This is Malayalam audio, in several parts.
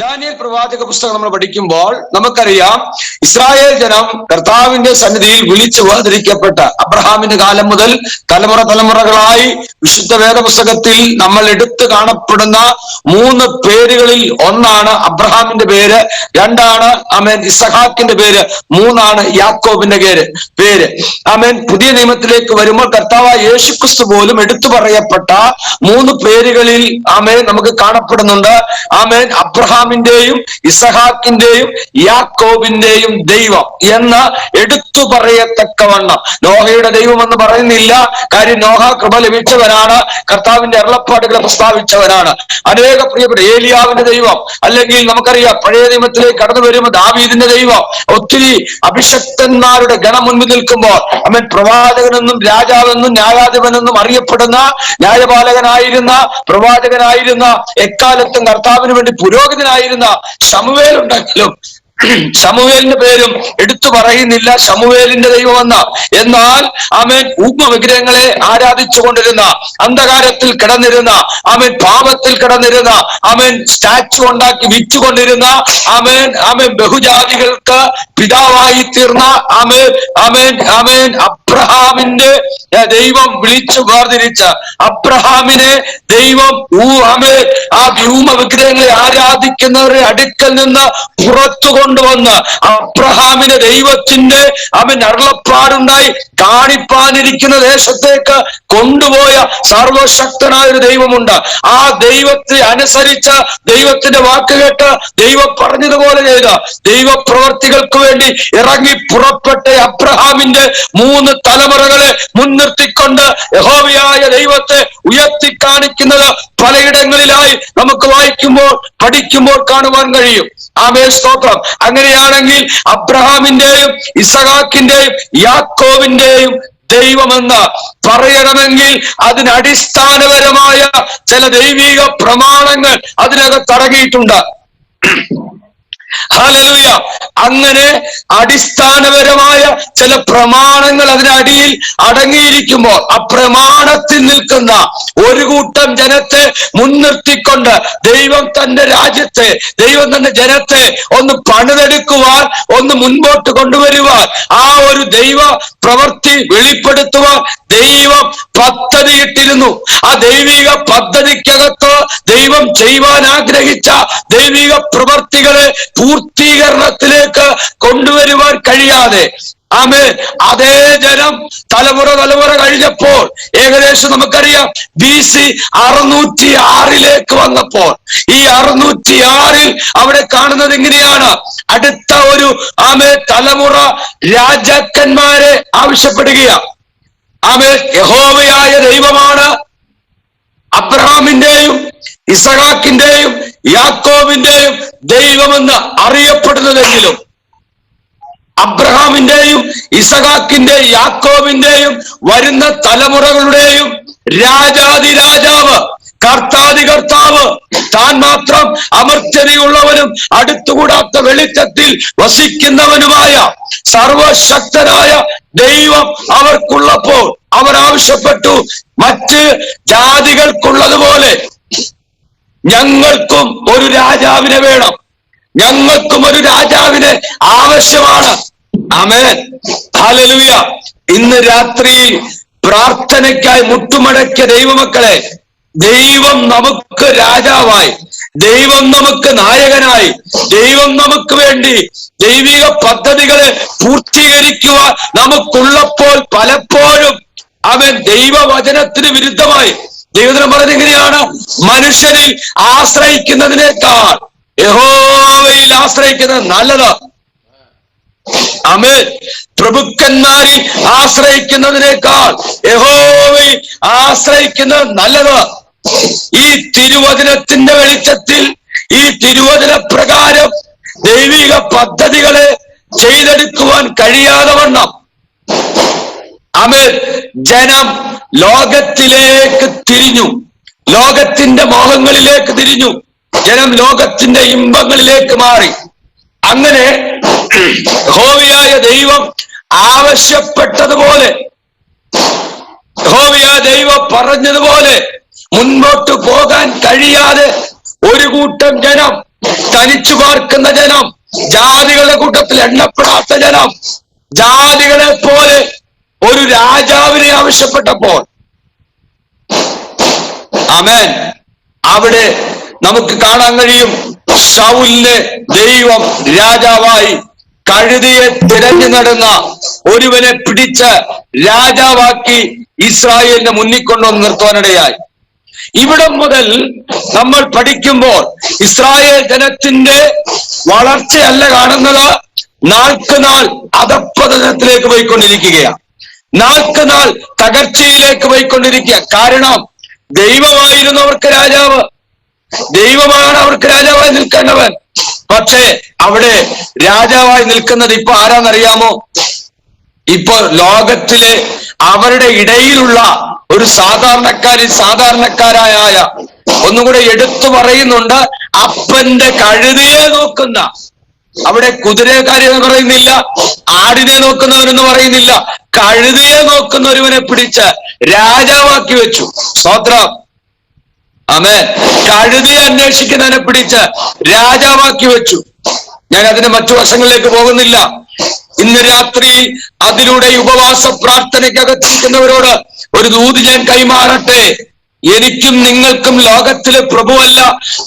ദാനിയേൽ പ്രവാചക പുസ്തകം നമ്മൾ പഠിക്കുമ്പോൾ നമുക്കറിയാം, ഇസ്രായേൽ ജനം കർത്താവിന്റെ സന്നിധിയിൽ വിളിച്ചു വേർതിരിക്കപ്പെട്ട അബ്രഹാമിന്റെ കാലം മുതൽ തലമുറകളായി വിശുദ്ധ വേദപുസ്തകത്തിൽ നമ്മൾ എടുത്തു കാണപ്പെടുന്ന 3 പേരുകളിൽ ഒന്നാണ് അബ്രഹാമിന്റെ പേര്, 2 ആമേൻ ഇസഹാക്കിന്റെ പേര്, 3 യാക്കോബിന്റെ പേര്. ആമേൻ. പുതിയ നിയമത്തിലേക്ക് വരുമ്പോൾ കർത്താവായ യേശുക്രിസ്തു പോലും എടുത്തു പറയപ്പെട്ട 3 പേരുകളിൽ ആമേൻ നമുക്ക് കാണപ്പെടുന്നുണ്ട്. ആമേൻ. അബ്രഹാമിന്റെയും ഇസഹാക്കിന്റെയും യാക്കോബിന്റെയും ദൈവം എന്ന് എടുത്തു പറയത്തക്കവണ്ണം. നോഹയുടെ ദൈവം എന്ന് പറയുന്നില്ല, കാര്യം നോഹ കൃപ ലഭിച്ചവനാണ്, കർത്താവിന്റെ അരുളപ്പാടുകളെ പ്രസ്താവിച്ചവനാണ്. അനേക പ്രിയപ്പെട്ട ഏലിയാവിന്റെ ദൈവം, അല്ലെങ്കിൽ നമുക്കറിയാം പഴയ നിയമത്തിലേക്ക് കടന്നു വരുമ്പോൾ ദാവീദിന്റെ ദൈവം, ഒത്തിരി അഭിഷക്തന്മാരുടെ ഗണം മുൻപിൽ നിൽക്കുമ്പോൾ അവൻ പ്രവാചകനെന്നും രാജാവെന്നും ന്യായാധിപനെന്നും അറിയപ്പെടുന്ന ന്യായപാലകനായിരുന്ന പ്രവാചകനായിരുന്ന എക്കാലത്തും കർത്താവിന് വേണ്ടി പുരോഹിതനായിരുന്ന ശമൂവേൽ ഉണ്ടെങ്കിലും ശമൂവേലിന്റെ പേരും എടുത്തു പറയുന്നില്ല, ശമൂവേലിന്റെ ദൈവമെന്ന. എന്നാൽ ആമേൻ വിഗ്രഹങ്ങളെ ആരാധിച്ചു കൊണ്ടിരുന്ന, അന്ധകാരത്തിൽ കിടന്നിരുന്ന, ആമേൻ പാപത്തിൽ കിടന്നിരുന്ന, ആമേൻ സ്റ്റാച്ചു ഉണ്ടാക്കി വിറ്റുകൊണ്ടിരുന്ന, ആമേൻ ബഹുജാതികൾക്ക് പിതാവായി തീർന്ന ആമേൻ അബ്രഹാമിന്റെ ദൈവം വിളിച്ചു വേർതിരിച്ച അബ്രഹാമിനെ ദൈവം ആ വ്യൂമ വിഗ്രഹങ്ങളെ ആരാധിക്കുന്നവരുടെ അടുക്കൽ നിന്ന് പുറത്തു കൊണ്ടുവന്ന് അബ്രഹാമിനെ ദൈവത്തിന്റെ അരുളപ്പാടുണ്ടായി കാണിപ്പാനിരിക്കുന്ന ദേശത്തേക്ക് കൊണ്ടുപോയ സർവശക്തനായ ഒരു ദൈവമുണ്ട്. ആ ദൈവത്തെ അനുസരിച്ച് ദൈവത്തിന്റെ വാക്ക് കേട്ട് ദൈവം പറഞ്ഞതുപോലെ ചെയ്ത ദൈവപ്രവർത്തികൾക്ക് വേണ്ടി ഇറങ്ങി പുറപ്പെട്ട അബ്രഹാമിന്റെ 3 തലമുറകളെ മുൻനിർത്തിക്കൊണ്ട് യഹോവയായ ദൈവത്തെ ഉയർത്തി കാണിക്കുന്നത് പലയിടങ്ങളിലായി നമുക്ക് വായിക്കുമ്പോൾ പഠിക്കുമ്പോൾ കാണുവാൻ കഴിയും. ആമേൻ, സ്തോത്രം. അങ്ങനെയാണെങ്കിൽ അബ്രഹാമിന്റെയും ഇസഹാക്കിന്റെയും യാക്കോബിന്റെയും ദൈവമെന്ന് പറയണമെങ്കിൽ അതിനടിസ്ഥാനപരമായ ചില ദൈവിക പ്രമാണങ്ങൾ അതിനകത്ത് അടങ്ങിയിട്ടുണ്ട്. ഹല്ലേലൂയ. അങ്ങനെ അടിസ്ഥാനപരമായ ചില പ്രമാണങ്ങൾ അതിനടിയിൽ അടങ്ങിയിരിക്കുമ്പോൾ ആ പ്രമാണത്തിൽ നിൽക്കുന്ന ഒരു കൂട്ടം ജനത്തെ മുൻനിർത്തിക്കൊണ്ട് ദൈവം തന്റെ രാജ്യത്തെ, ദൈവം തന്റെ ജനത്തെ ഒന്ന് പണിതെടുക്കുവാൻ, ഒന്ന് മുൻപോട്ട് കൊണ്ടുവരുവാൻ, ആ ഒരു ദൈവ പ്രവൃത്തി വെളിപ്പെടുത്തുവാൻ ദൈവം പദ്ധതിയിട്ടിരുന്നു. ആ ദൈവിക പദ്ധതിക്കകത്ത് ദൈവം ചെയ്യുവാൻ ആഗ്രഹിച്ച ദൈവിക പ്രവൃത്തികളെ പൂർത്തീകരണത്തിലേക്ക് കൊണ്ടുവരുവാൻ കഴിയാതെ ആമേൻ അതേ ജനം തലമുറ കഴിഞ്ഞപ്പോൾ ഏകദേശം നമുക്കറിയാം BC 606 വന്നപ്പോൾ ഈ 606 അവിടെ കാണുന്നത് എങ്ങനെയാണ്? അടുത്ത ഒരു തലമുറ രാജാക്കന്മാരെ ആവശ്യപ്പെടുകയാണ്. യഹോവയായ ദൈവമാണ് അബ്രഹാമിന്റെയും ഇസഹാക്കിന്റെയും യാക്കോബിന്റെയും ദൈവമെന്ന് അറിയപ്പെടുന്നതെങ്കിലും അബ്രഹാമിന്റെയും ഇസഹാക്കിന്റെയും യാക്കോബിന്റെയും വരുന്ന തലമുറകളുടെയും രാജാതിരാജാവ്, കർത്താവ്, താൻ മാത്രം അമർത്യതയുള്ളവനും അടുത്തുകൂടാത്ത വെളിച്ചത്തിൽ വസിക്കുന്നവനുമായ സർവശക്തനായ ദൈവം അവർക്കുള്ളപ്പോൾ അവർ ആവശ്യപ്പെട്ടു, മറ്റ് ജാതികൾക്കുള്ളതുപോലെ ഞങ്ങൾക്കും ഒരു രാജാവിനെ വേണം, ഞങ്ങൾക്കും ഒരു രാജാവിനെ ആവശ്യമാണ്. ആമേൻ, ഹല്ലേലൂയ. ഇന്ന് രാത്രിയിൽ പ്രാർത്ഥനയ്ക്കായി മുട്ടുമടക്കിയ ദൈവമക്കളെ, ദൈവം നമുക്ക് രാജാവായി, ദൈവം നമുക്ക് നായകനായി, ദൈവം നമുക്ക് വേണ്ടി ദൈവിക പദ്ധതികളെ പൂർത്തീകരിക്കുവാൻ നമുക്കുള്ളപ്പോൾ പലപ്പോഴും അവൻ ദൈവവചനത്തിന് വിരുദ്ധമായി ദൈവത്തിനെ പറഞ്ഞെങ്ങനെയാണ്? മനുഷ്യരിൽ ആശ്രയിക്കുന്നതിനേക്കാൾ യഹോവയിൽ ആശ്രയിക്കുന്നത് നല്ലത്. ആമേൻ. പ്രഭുക്കന്മാരിൽ ആശ്രയിക്കുന്നതിനേക്കാൾ യഹോവയിൽ ആശ്രയിക്കുന്നത് നല്ലത്. ഈ തിരുവചനത്തിന്റെ വെളിച്ചത്തിൽ, ഈ തിരുവചന പ്രകാരം ദൈവിക പദ്ധതികളെ ചെയ്തെടുക്കുവാൻ കഴിയാതെ വണ്ണം ആമേൻ ജനം ലോകത്തിലേക്ക് തിരിഞ്ഞു, ലോകത്തിന്റെ മോഹങ്ങളിലേക്ക് തിരിഞ്ഞു, ജനം ലോകത്തിന്റെ ഇമ്പങ്ങളിലേക്ക് മാറി. അങ്ങനെ യഹോവയായ ദൈവം ആവശ്യപ്പെട്ടതുപോലെ, യഹോവയായ ദൈവം പറഞ്ഞതുപോലെ മുൻപോട്ട് പോകാൻ കഴിയാതെ ഒരു കൂട്ടം ജനം തനിച്ചു പാർക്കുന്ന ജനം, ജാതികളുടെ കൂട്ടത്തിൽ എണ്ണപ്പെടാത്ത ജനം, ജാതികളെ പോലെ ഒരു രാജാവിനെ ആവശ്യപ്പെട്ടപ്പോൾ, ആമേൻ, അവിടെ നമുക്ക് കാണാൻ കഴിയും ശൗലിനെ ദൈവം രാജാവായി കഴുതിയെ തിരഞ്ഞു നടന്ന ഒരുവനെ പിടിച്ച് രാജാവാക്കി ഇസ്രായേലിനെ മുന്നിൽ കൊണ്ടുവന്ന് നിർത്തുവാനിടയായി. ഇവിടം മുതൽ നമ്മൾ പഠിക്കുമ്പോൾ ഇസ്രായേൽ ജനത്തിന്റെ വളർച്ചയല്ല കാണുന്നത്, നാൾക്കുനാൾ അധപ്പതനത്തിലേക്ക് പോയിക്കൊണ്ടിരിക്കുകയാണ്, നാൾക്കുനാൾ തകർച്ചയിലേക്ക് പോയിക്കൊണ്ടിരിക്കുക. കാരണം ദൈവമായിരുന്നു അവർക്ക് രാജാവ്, ദൈവമാണ് അവർക്ക് രാജാവായി നിൽക്കേണ്ടവൻ. പക്ഷേ അവിടെ രാജാവായി നിൽക്കുന്നത് ഇപ്പൊ ആരാന്നറിയാമോ? ഇപ്പൊ ലോകത്തിലെ അവരുടെ ഇടയിലുള്ള ഒരു സാധാരണക്കാരായ ഒന്നുകൂടെ എടുത്തു പറയുന്നുണ്ട്, അപ്പന്റെ കഴുതിയെ നോക്കുന്ന, അവിടെ കുതിരക്കാരെന്ന് പറയുന്നില്ല, ആടിനെ നോക്കുന്നവരെന്ന് പറയുന്നില്ല, കഴുതിയെ നോക്കുന്ന ഒരുവനെ പിടിച്ച് രാജാവാക്കി വെച്ചു. സ്തോത്രം, ആമേൻ. കഴുതിയെ അന്വേഷിക്കുന്നവനെ പിടിച്ച് രാജാവാക്കി വെച്ചു. ഞാൻ അതിന്റെ മറ്റു വശങ്ങളിലേക്ക് പോകുന്നില്ല. ഇന്ന് രാത്രി അതിലൂടെ ഉപവാസ പ്രാർത്ഥനയ്ക്കകത്തിരിക്കുന്നവരോട് ഒരു ദൂത് ഞാൻ കൈമാറട്ടെ. എനിക്കും നിങ്ങൾക്കും ലോകത്തിലെ പ്രഭുവല്ല,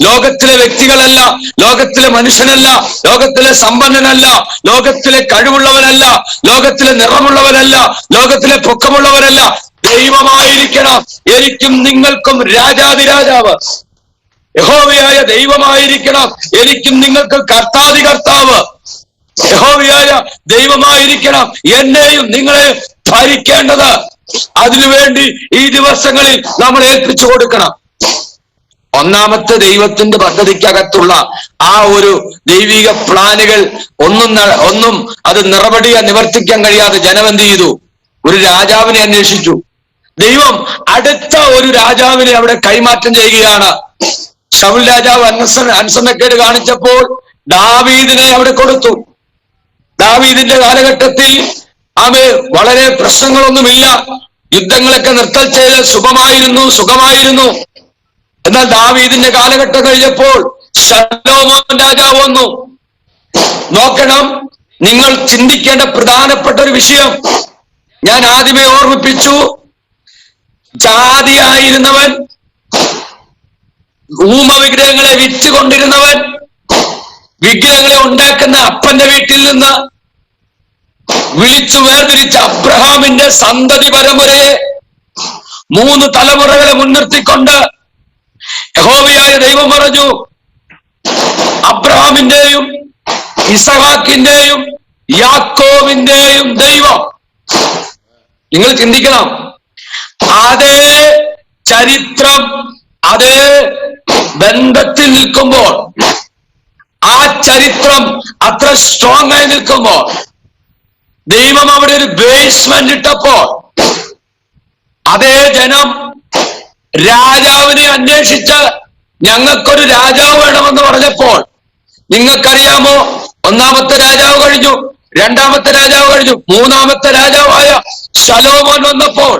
ലോകത്തിലെ വ്യക്തികളല്ല, ലോകത്തിലെ മനുഷ്യനല്ല, ലോകത്തിലെ സമ്പന്നനല്ല, ലോകത്തിലെ കഴിവുള്ളവനല്ല, ലോകത്തിലെ നിറമുള്ളവനല്ല, ലോകത്തിലെ പൊക്കമുള്ളവരല്ല, ദൈവമായിരിക്കണം എനിക്കും നിങ്ങൾക്കും രാജാതിരാജാവ്. യഹോവയായ ദൈവമായിരിക്കണം എനിക്കും നിങ്ങൾക്ക് കർത്താതി കർത്താവ്. യഹോവയായ ദൈവമായിരിക്കണം എന്നെയും നിങ്ങളെ ഭരിക്കേണ്ടത്. അതിനുവേണ്ടി ഈ ദിവസങ്ങളിൽ നമ്മൾ ഏൽപ്പിച്ചു കൊടുക്കണം. ഒന്നാമത്തെ ദൈവത്തിന്റെ പദ്ധതിക്കകത്തുള്ള ആ ഒരു ദൈവിക പ്ലാനുകൾ ഒന്നും അത് നിവർത്തിക്കാൻ കഴിയാതെ ജനം എന്ത് ചെയ്തു? ഒരു രാജാവിനെ അന്വേഷിച്ചു. ദൈവം അടുത്ത ഒരു രാജാവിനെ അവിടെ കൈമാറ്റം ചെയ്യുകയാണ്. ശൗൽ രാജാവ് അനുസരണക്കേട് കാണിച്ചപ്പോൾ ദാവീദിനെ അവിടെ കൊടുത്തു. ദാവീദിന്റെ കാലഘട്ടത്തിൽ വളരെ പ്രശ്നങ്ങളൊന്നുമില്ല, യുദ്ധങ്ങളൊക്കെ നിർത്തൽ ചെയ്ത് സുഖമായിരുന്നു. എന്നാൽ ദാവീദിന്റെ കാലഘട്ടം കഴിഞ്ഞപ്പോൾ ശലോമോൻ രാജാവ് വന്നു. നോക്കണം, നിങ്ങൾ ചിന്തിക്കേണ്ട പ്രധാനപ്പെട്ട ഒരു വിഷയം ഞാൻ ആദ്യമേ ഓർമ്മിപ്പിച്ചു. ജാതിയായിരുന്നവൻ, വിഗ്രഹങ്ങളെ വിറ്റുകൊണ്ടിരുന്നവൻ, വിഗ്രഹങ്ങളെ ഉണ്ടാക്കുന്ന അപ്പന്റെ വീട്ടിൽ നിന്ന് വിളിച്ചു വേർതിരിച്ച അബ്രഹാമിന്റെ സന്തതി പരമ്പരയെ 3 തലമുറകളെ മുൻനിർത്തിക്കൊണ്ട് യഹോവയായ ദൈവം പറഞ്ഞു, അബ്രഹാമിന്റെയും ഇസഹാക്കിന്റെയും യാക്കോബിന്റെയും ദൈവം. നിങ്ങൾ ചിന്തിക്കണം, അതേ ചരിത്രം അതേ ബന്ധത്തിൽ നിൽക്കുമ്പോൾ, ആ ചരിത്രം അത്ര സ്ട്രോങ് ആയി നിൽക്കുമ്പോൾ, ദൈവം അവിടെ ഒരു ബേസ്മെന്റ് ഇട്ടപ്പോൾ അതേ ജനം രാജാവിനെ അന്വേഷിച്ച് ഞങ്ങൾക്കൊരു രാജാവ് വേണമെന്ന് പറഞ്ഞപ്പോൾ, നിങ്ങൾക്കറിയാമോ, ഒന്നാമത്തെ രാജാവ് കഴിഞ്ഞു, രണ്ടാമത്തെ രാജാവ് കഴിഞ്ഞു, മൂന്നാമത്തെ രാജാവായ ശലോമോൻ വന്നപ്പോൾ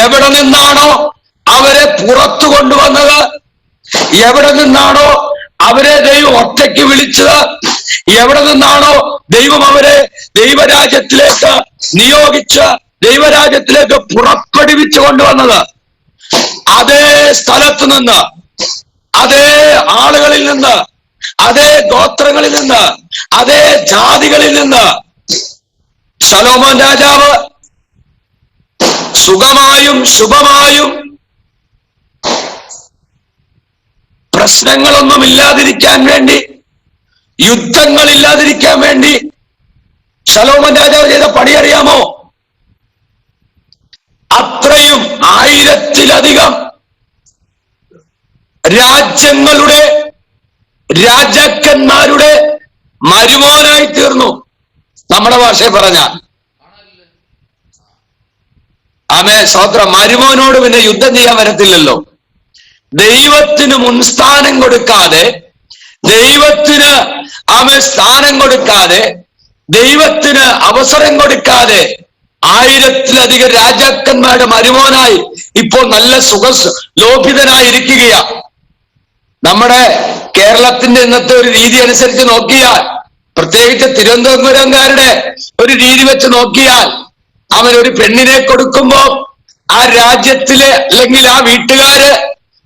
എവിടെ നിന്നാണോ അവരെ പുറത്തു കൊണ്ടുവന്നത്, എവിടെ നിന്നാണോ അവരെ ദൈവം ഒറ്റയ്ക്ക് വിളിച്ചത്, എവിടെ നിന്നാണോ ദൈവം അവരെ ദൈവരാജ്യത്തിലേക്ക് നിയോഗിച്ച് ദൈവരാജ്യത്തിലേക്ക് പുറപ്പെടുവിച്ചു കൊണ്ടുവന്നത്, അതേ സ്ഥലത്ത് നിന്ന്, അതേ ആളുകളിൽ നിന്ന്, അതേ ഗോത്രങ്ങളിൽ നിന്ന്, അതേ ജാതികളിൽ നിന്ന് ശലോമോൻ രാജാവ് സുഖമായും ശുഭമായും പ്രശ്നങ്ങളൊന്നും ഇല്ലാതിരിക്കാൻ വേണ്ടി, യുദ്ധങ്ങൾ ഇല്ലാതിരിക്കാൻ വേണ്ടി ശലോമോൻ രാജാവ് ചെയ്ത പണി അറിയാമോ? അത്രയും 1000-ലധികം രാജ്യങ്ങളുടെ രാജാക്കന്മാരുടെ മരുമോനായി തീർന്നു. നമ്മുടെ ഭാഷയിൽ പറഞ്ഞാൽ സ്തോത്രം, മരുമോനോട് പിന്നെ യുദ്ധം ചെയ്യാൻ വരത്തില്ലല്ലോ. ദൈവത്തിന് മുൻസ്ഥാനം കൊടുക്കാതെ, ദൈവത്തിന് സ്ഥാനം കൊടുക്കാതെ, ദൈവത്തിന് അവസരം കൊടുക്കാതെ 1000-ലധികം രാജാക്കന്മാരുടെ മരുമോനായി ഇപ്പോൾ നല്ല ലോഭിതനായിരിക്കുകയാ. നമ്മുടെ കേരളത്തിന്റെ ഇന്നത്തെ ഒരു രീതി അനുസരിച്ച് നോക്കിയാൽ, പ്രത്യേകിച്ച് തിരുവനന്തപുരംകാരുടെ ഒരു രീതി വെച്ച് നോക്കിയാൽ, അവൻ ഒരു പെണ്ണിനെ കൊടുക്കുമ്പോ ആ രാജ്യത്തിലെ അല്ലെങ്കിൽ ആ വീട്ടുകാര്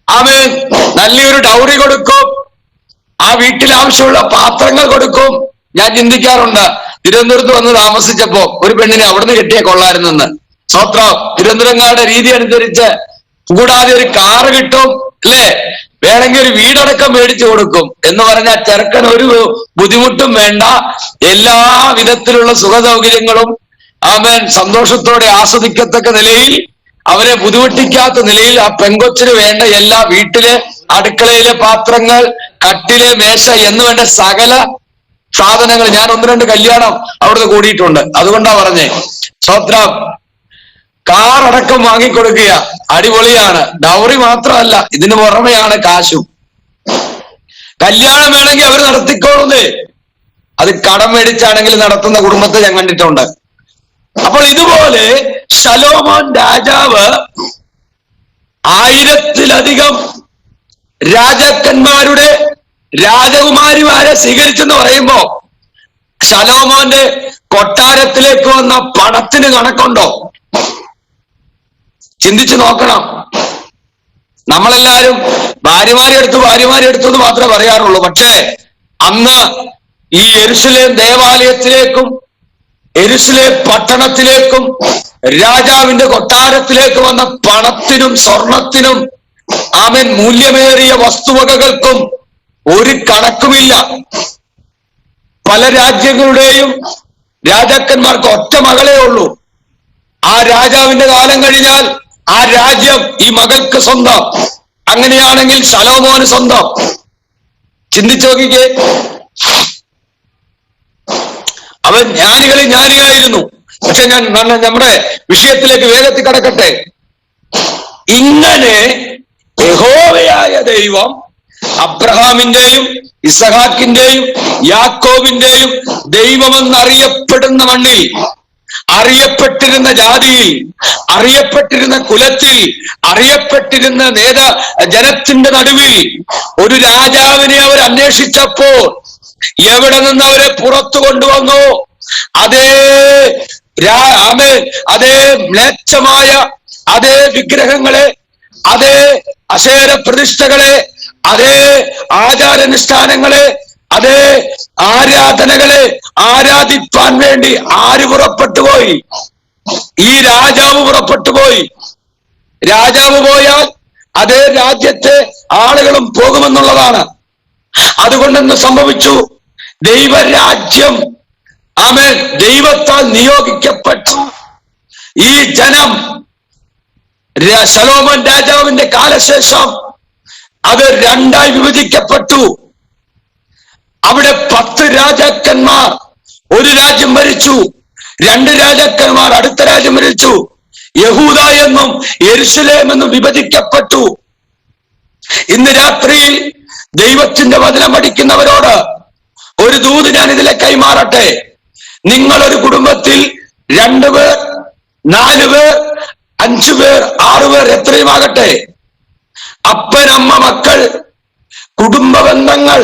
അവൻ നല്ലൊരു ഡൗറി കൊടുക്കും, ആ വീട്ടിൽ ആവശ്യമുള്ള പാത്രങ്ങൾ കൊടുക്കും. ഞാൻ ചിന്തിക്കാറുണ്ട്, തിരുവനന്തപുരത്ത് വന്ന് താമസിച്ചപ്പോ ഒരു പെണ്ണിനെ അവിടുന്ന് കെട്ടിയ കൊള്ളായിരുന്നെന്ന്. സ്വത്രം തിരുവനന്തപുരംകാരുടെ രീതി അനുസരിച്ച് കൂടാതെ ഒരു കാറ് കിട്ടും, അല്ലേ? വേണമെങ്കിൽ ഒരു വീടടക്കം മേടിച്ചു കൊടുക്കും എന്ന് പറഞ്ഞാൽ ചെറുക്കൻ ഒരു ബുദ്ധിമുട്ടും വേണ്ട, എല്ലാ വിധത്തിലുള്ള സുഖ സൗകര്യങ്ങളും അവൻ സന്തോഷത്തോടെ ആസ്വദിക്കത്തക്ക നിലയിൽ, അവരെ ബുദ്ധിമുട്ടിക്കാത്ത നിലയിൽ ആ പെങ്കൊച്ചിന് വേണ്ട എല്ലാ വീട്ടിലെ അടുക്കളയിലെ പാത്രങ്ങൾ, കട്ടിലെ മേശ എന്ന് വേണ്ട സകല സാധനങ്ങൾ. ഞാൻ 1-2 കല്യാണം അവിടുന്ന് കൂടിയിട്ടുണ്ട്, അതുകൊണ്ടാ പറഞ്ഞേ. സ്വത്രം കാറടക്കം വാങ്ങിക്കൊടുക്കുക, അടിപൊളിയാണ്. ഡൗറി മാത്രമല്ല, ഇതിന് പുറമെയാണ് കാശും. കല്യാണം വേണമെങ്കിൽ അവർ നടത്തിക്കോളുന്നേ, അത് കടം മേടിച്ചാണെങ്കിൽ നടത്തുന്ന കുടുംബത്തെ ഞാൻ കണ്ടിട്ടുണ്ട്. അപ്പോൾ ഇതുപോലെ ശലോമോൻ രാജാവ് 1000-ലധികം രാജാക്കന്മാരുടെ രാജകുമാരിമാരെ സ്വീകരിച്ചെന്ന് പറയുമ്പോ ശലോമോന്റെ കൊട്ടാരത്തിലേക്ക് വന്ന പണത്തിന് കണക്കുണ്ടോ? ചിന്തിച്ചു നോക്കണം. നമ്മളെല്ലാരും ഭാര്യമാരെ എടുത്തു എന്ന് മാത്രമേ പറയാറുള്ളൂ. പക്ഷേ അന്ന് ഈ യെരുശലേം ദേവാലയത്തിലേക്കും യെരുശലേം പട്ടണത്തിലേക്കും രാജാവിന്റെ കൊട്ടാരത്തിലേക്ക് വന്ന പണത്തിനും സ്വർണത്തിനും ആമേൻ മൂല്യമേറിയ വസ്തുവകകൾക്കും ഒരു കണക്കുമില്ല. പല രാജ്യങ്ങളുടെയും രാജാക്കന്മാർക്ക് ഒറ്റ മകളേ ഉള്ളൂ. ആ രാജാവിന്റെ കാലം കഴിഞ്ഞാൽ ആ രാജ്യം ഈ മകൾക്ക് സ്വന്തം. അങ്ങനെയാണെങ്കിൽ ശലോമോന് സ്വന്തം. ചിന്തിച്ചു നോക്കിക്കേ. അവൻ ജ്ഞാനികളിൽ ജ്ഞാനിയായിരുന്നു. പക്ഷെ ഞാൻ നമ്മുടെ വിഷയത്തിലേക്ക് വേഗത്തിൽ കടക്കട്ടെ. ഇങ്ങനെ യഹോവയായ ദൈവം അബ്രഹാമിന്റെയും ഇസഹാക്കിന്റെയും യാക്കോബിന്റെയും ദൈവമെന്നറിയപ്പെടുന്ന മണ്ണിൽ, അറിയപ്പെട്ടിരുന്ന ജാതിയിൽ, അറിയപ്പെട്ടിരുന്ന കുലത്തിൽ, അറിയപ്പെട്ടിരുന്ന ജനത്തിന്റെ നടുവിൽ ഒരു രാജാവിനെ അവർ അന്വേഷിച്ചപ്പോൾ എവിടെ നിന്ന് അവരെ പുറത്തു കൊണ്ടുവന്നു? അതേ മ്ലേച്ഛമായ അതേ വിഗ്രഹങ്ങളെ, അതേ അശേര പ്രതിഷ്ഠകളെ, അതേ ആചാരാനുഷ്ഠാനങ്ങളെ, അതേ ആരാധനകളെ ആരാധിപ്പാൻ വേണ്ടി ആര് പുറപ്പെട്ടുപോയി? ഈ രാജാവ് പുറപ്പെട്ടുപോയി. രാജാവ് പോയാൽ അതേ രാജ്യത്തെ ആളുകളും പോകുമെന്നുള്ളതാണ്. അതുകൊണ്ടെന്ന് സംഭവിച്ചു, ദൈവരാജ്യം ആമേൻ ദൈവത്താൽ നിയോഗിക്കപ്പെട്ടു. ഈ ജനം ശലോമോൻ രാജാവിന്റെ കാലശേഷം അത് 2ആയി വിഭജിക്കപ്പെട്ടു. അവിടെ 10 രാജാക്കന്മാർ ഒരു രാജ്യം ഭരിച്ചു, 2 രാജാക്കന്മാർ അടുത്ത രാജ്യം ഭരിച്ചു. യഹൂദ എന്നും യെരുശലേം എന്നും വിഭജിക്കപ്പെട്ടു. ഇന്ന് രാത്രിയിൽ ദൈവത്തിന്റെ വചനം പഠിക്കുന്നവരോട് ഒരു ദൂത് ഞാൻ ഇതിലെ കൈമാറട്ടെ. നിങ്ങൾ ഒരു കുടുംബത്തിൽ 2 പേർ, 4 പേർ, 5 പേർ, 6 പേർ, എത്രയുമാകട്ടെ, അപ്പൻ, അമ്മ, മക്കൾ, കുടുംബ ബന്ധങ്ങൾ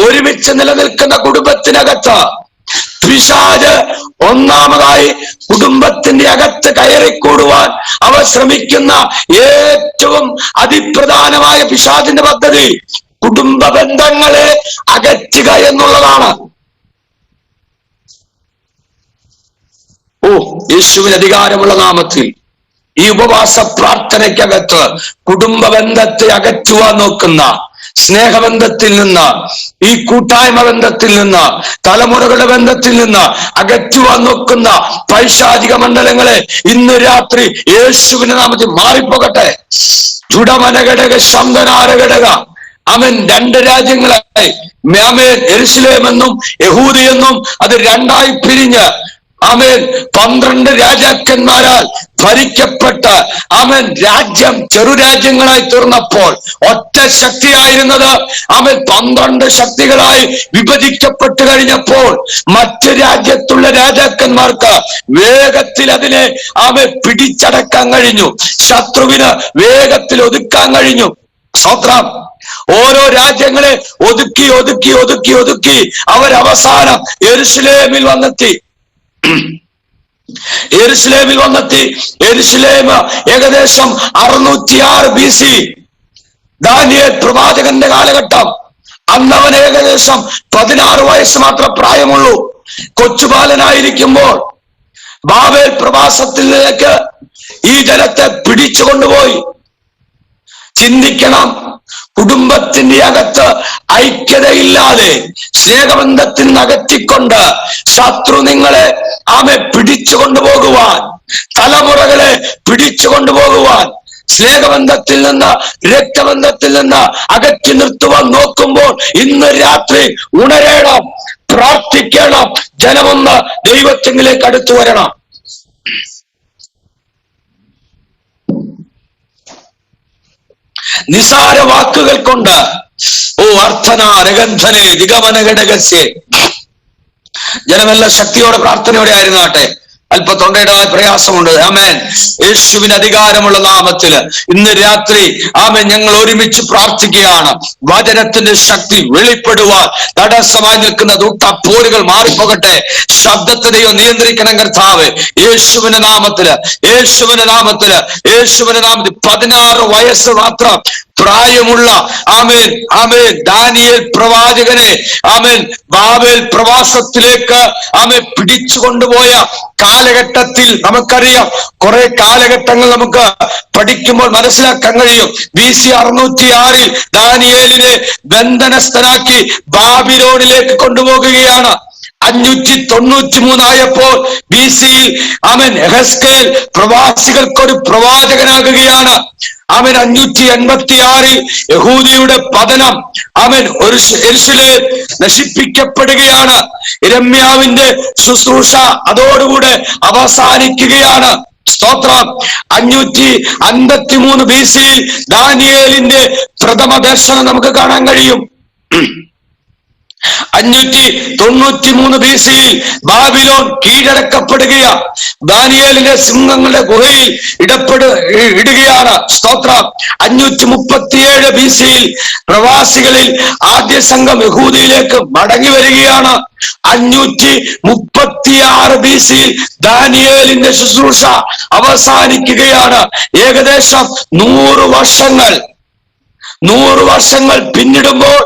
ഒരുമിച്ച് നിലനിൽക്കുന്ന കുടുംബത്തിനകത്ത് പിശാച് ഒന്നാമതായി കുടുംബത്തിന്റെ അകത്ത് കയറിക്കൂടുവാൻ അവർ ശ്രമിക്കുന്ന ഏറ്റവും അതിപ്രധാനമായ പിശാചിന്റെ പദ്ധതി കുടുംബ ബന്ധങ്ങളെ അകറ്റുക എന്നുള്ളതാണ്. യേശുവിന് അധികാരമുള്ള നാമത്തിൽ ഈ ഉപവാസ പ്രാർത്ഥനയ്ക്കകത്ത് കുടുംബ ബന്ധത്തെ അകറ്റുവാൻ നോക്കുന്ന, സ്നേഹബന്ധത്തിൽ നിന്ന്, ഈ കൂട്ടായ്മ ബന്ധത്തിൽ നിന്ന്, തലമുറകളുടെ ബന്ധത്തിൽ നിന്ന് അകറ്റുവാൻ നോക്കുന്ന പൈശാചിക മണ്ഡലങ്ങളെ ഇന്ന് രാത്രി യേശുവിന്റെ നാമത്തിൽ മാറിപ്പോകട്ടെ. ചുടമനഘടക ശബ്ദനാരഘടക അവൻ 2 രാജ്യങ്ങളായി, ആമേൻ യെരുശലേം എന്നും യഹൂദയെന്നും അത് 2ആയി പിരിഞ്ഞ് ആമേൻ 12 രാജാക്കന്മാരാൽ ഭരിക്കപ്പെട്ട അവൻ രാജ്യം ചെറുരാജ്യങ്ങളായി തീർന്നപ്പോൾ ഒറ്റ ശക്തിയായിരുന്നത് അവൻ 12 ശക്തികളായി വിഭജിക്കപ്പെട്ടു കഴിഞ്ഞപ്പോൾ മറ്റ് രാജ്യത്തുള്ള രാജാക്കന്മാർക്ക് വേഗത്തിൽ അതിനെ അവൻ പിടിച്ചടക്കാൻ കഴിഞ്ഞു. ശത്രുവിന് വേഗത്തിൽ ഒതുക്കാൻ കഴിഞ്ഞു. സ്തോത്രം. ഓരോ രാജ്യങ്ങളെ ഒതുക്കി ഒതുക്കി ഒതുക്കി ഒതുക്കി അവരവസാനം യെരുശലേമിൽ വന്നെത്തി. യെരുശലേം ഏകദേശം 606 BC, ദാനിയേൽ പ്രവാചകന്റെ കാലഘട്ടം. അന്നവൻ ഏകദേശം 16 വയസ്സ് മാത്രം പ്രായമുള്ളൂ. കൊച്ചുബാലനായിരിക്കുമ്പോൾ ബാബേൽ പ്രവാസത്തിലേക്ക് ഈ ജനത്തെ പിടിച്ചുകൊണ്ടുപോയി. ചിന്തിക്കണം, കുടുംബത്തിന്റെ അകത്ത് ഐക്യതയില്ലാതെ സ്നേഹബന്ധത്തിൽ അകറ്റിക്കൊണ്ട് ശത്രു നിങ്ങളെ പിടിച്ചുകൊണ്ടുപോകുവാൻ, തലമുറകളെ പിടിച്ചുകൊണ്ടുപോകുവാൻ, സ്നേഹബന്ധത്തിൽ നിന്ന് രക്തബന്ധത്തിൽ നിന്ന് അകറ്റി നിർത്തുവാൻ നോക്കുമ്പോൾ ഇന്ന് രാത്രി ഉണരണം, പ്രാർത്ഥിക്കണം, ജനമൊന്ന് ദൈവത്തിലേക്ക് അടുത്തു വരണം. നിസാര വാക്കുകൾ കൊണ്ട് അർത്ഥന രഗന്ധനെ നിഗമന ഘടകസ്യേ, ജനമെല്ലാം ശക്തിയോടെ പ്രാർത്ഥനയോടെ ആയിരുന്നാട്ടെ. അല്പ തൊണ്ടയുടേതായ പ്രയാസമുണ്ട്. ആമേൻ. യേശുവിന് അധികാരമുള്ള നാമത്തില് ഇന്ന് രാത്രി ആമേൻ ഞങ്ങൾ ഒരുമിച്ച് പ്രാർത്ഥിക്കുകയാണ്. വചനത്തിന്റെ ശക്തി വെളിപ്പെടുവാൻ തടസ്സമായി നിൽക്കുന്ന ദുഷ്ടപ്പോരുകൾ മാറിപ്പോകട്ടെ. ശബ്ദത്തെ ദൈവം നിയന്ത്രിക്കണം കർത്താവ്, യേശുവിന്റെ നാമത്തില്, യേശുവിന്റെ നാമത്തില്, യേശുവിന്റെ നാമത്തിൽ. 16 വയസ്സ് മാത്രം പ്രായമുള്ള ദാനിയേൽ പ്രവാചകനെ ബാബേൽ പ്രവാസത്തിലേക്ക് പിടിച്ചുകൊണ്ടുപോയ കാലഘട്ടത്തിൽ നമുക്കറിയാം, കുറെ കാലഘട്ടങ്ങൾ നമുക്ക് പഠിക്കുമ്പോൾ മനസ്സിലാക്കാൻ കഴിയും. BC 606 ദാനിയേലിനെ ബന്ധനസ്ഥനാക്കി ബാബിലോണിലേക്ക് കൊണ്ടുപോകുകയാണ്. 593 ആയപ്പോൾ BC യെഹെസ്കേൽ പ്രവാസികൾക്കൊരു പ്രവാചകനാകുകയാണ്. 586 യഹൂദിയുടെ പതനം, ഒരു യെരുശലേം നശിപ്പിക്കപ്പെടുകയാണ്. യിരെമ്യാവിന്റെ ശുശ്രൂഷ അതോടുകൂടെ അവസാനിക്കുകയാണ്. സ്തോത്രം. 553 BC ദാനിയേലിന്റെ പ്രഥമ ദർശനം നമുക്ക് കാണാൻ കഴിയും. 593 BC ബാബിലോൺ കീഴടക്കപ്പെടുകയാ. ദാനിയേലിനെ സിംഹങ്ങളുടെ ഗുഹയിൽ ഇടുകയാണ്. സ്തോത്രം. 537 BC പ്രവാസികളിൽ ആദ്യ സംഘം യഹൂദിയിലേക്ക് മടങ്ങി വരികയാണ്. 536 BC ദാനിയേലിന്റെ ശുശ്രൂഷ അവസാനിക്കുകയാണ്. ഏകദേശം 100 വർഷങ്ങൾ പിന്നിടുമ്പോൾ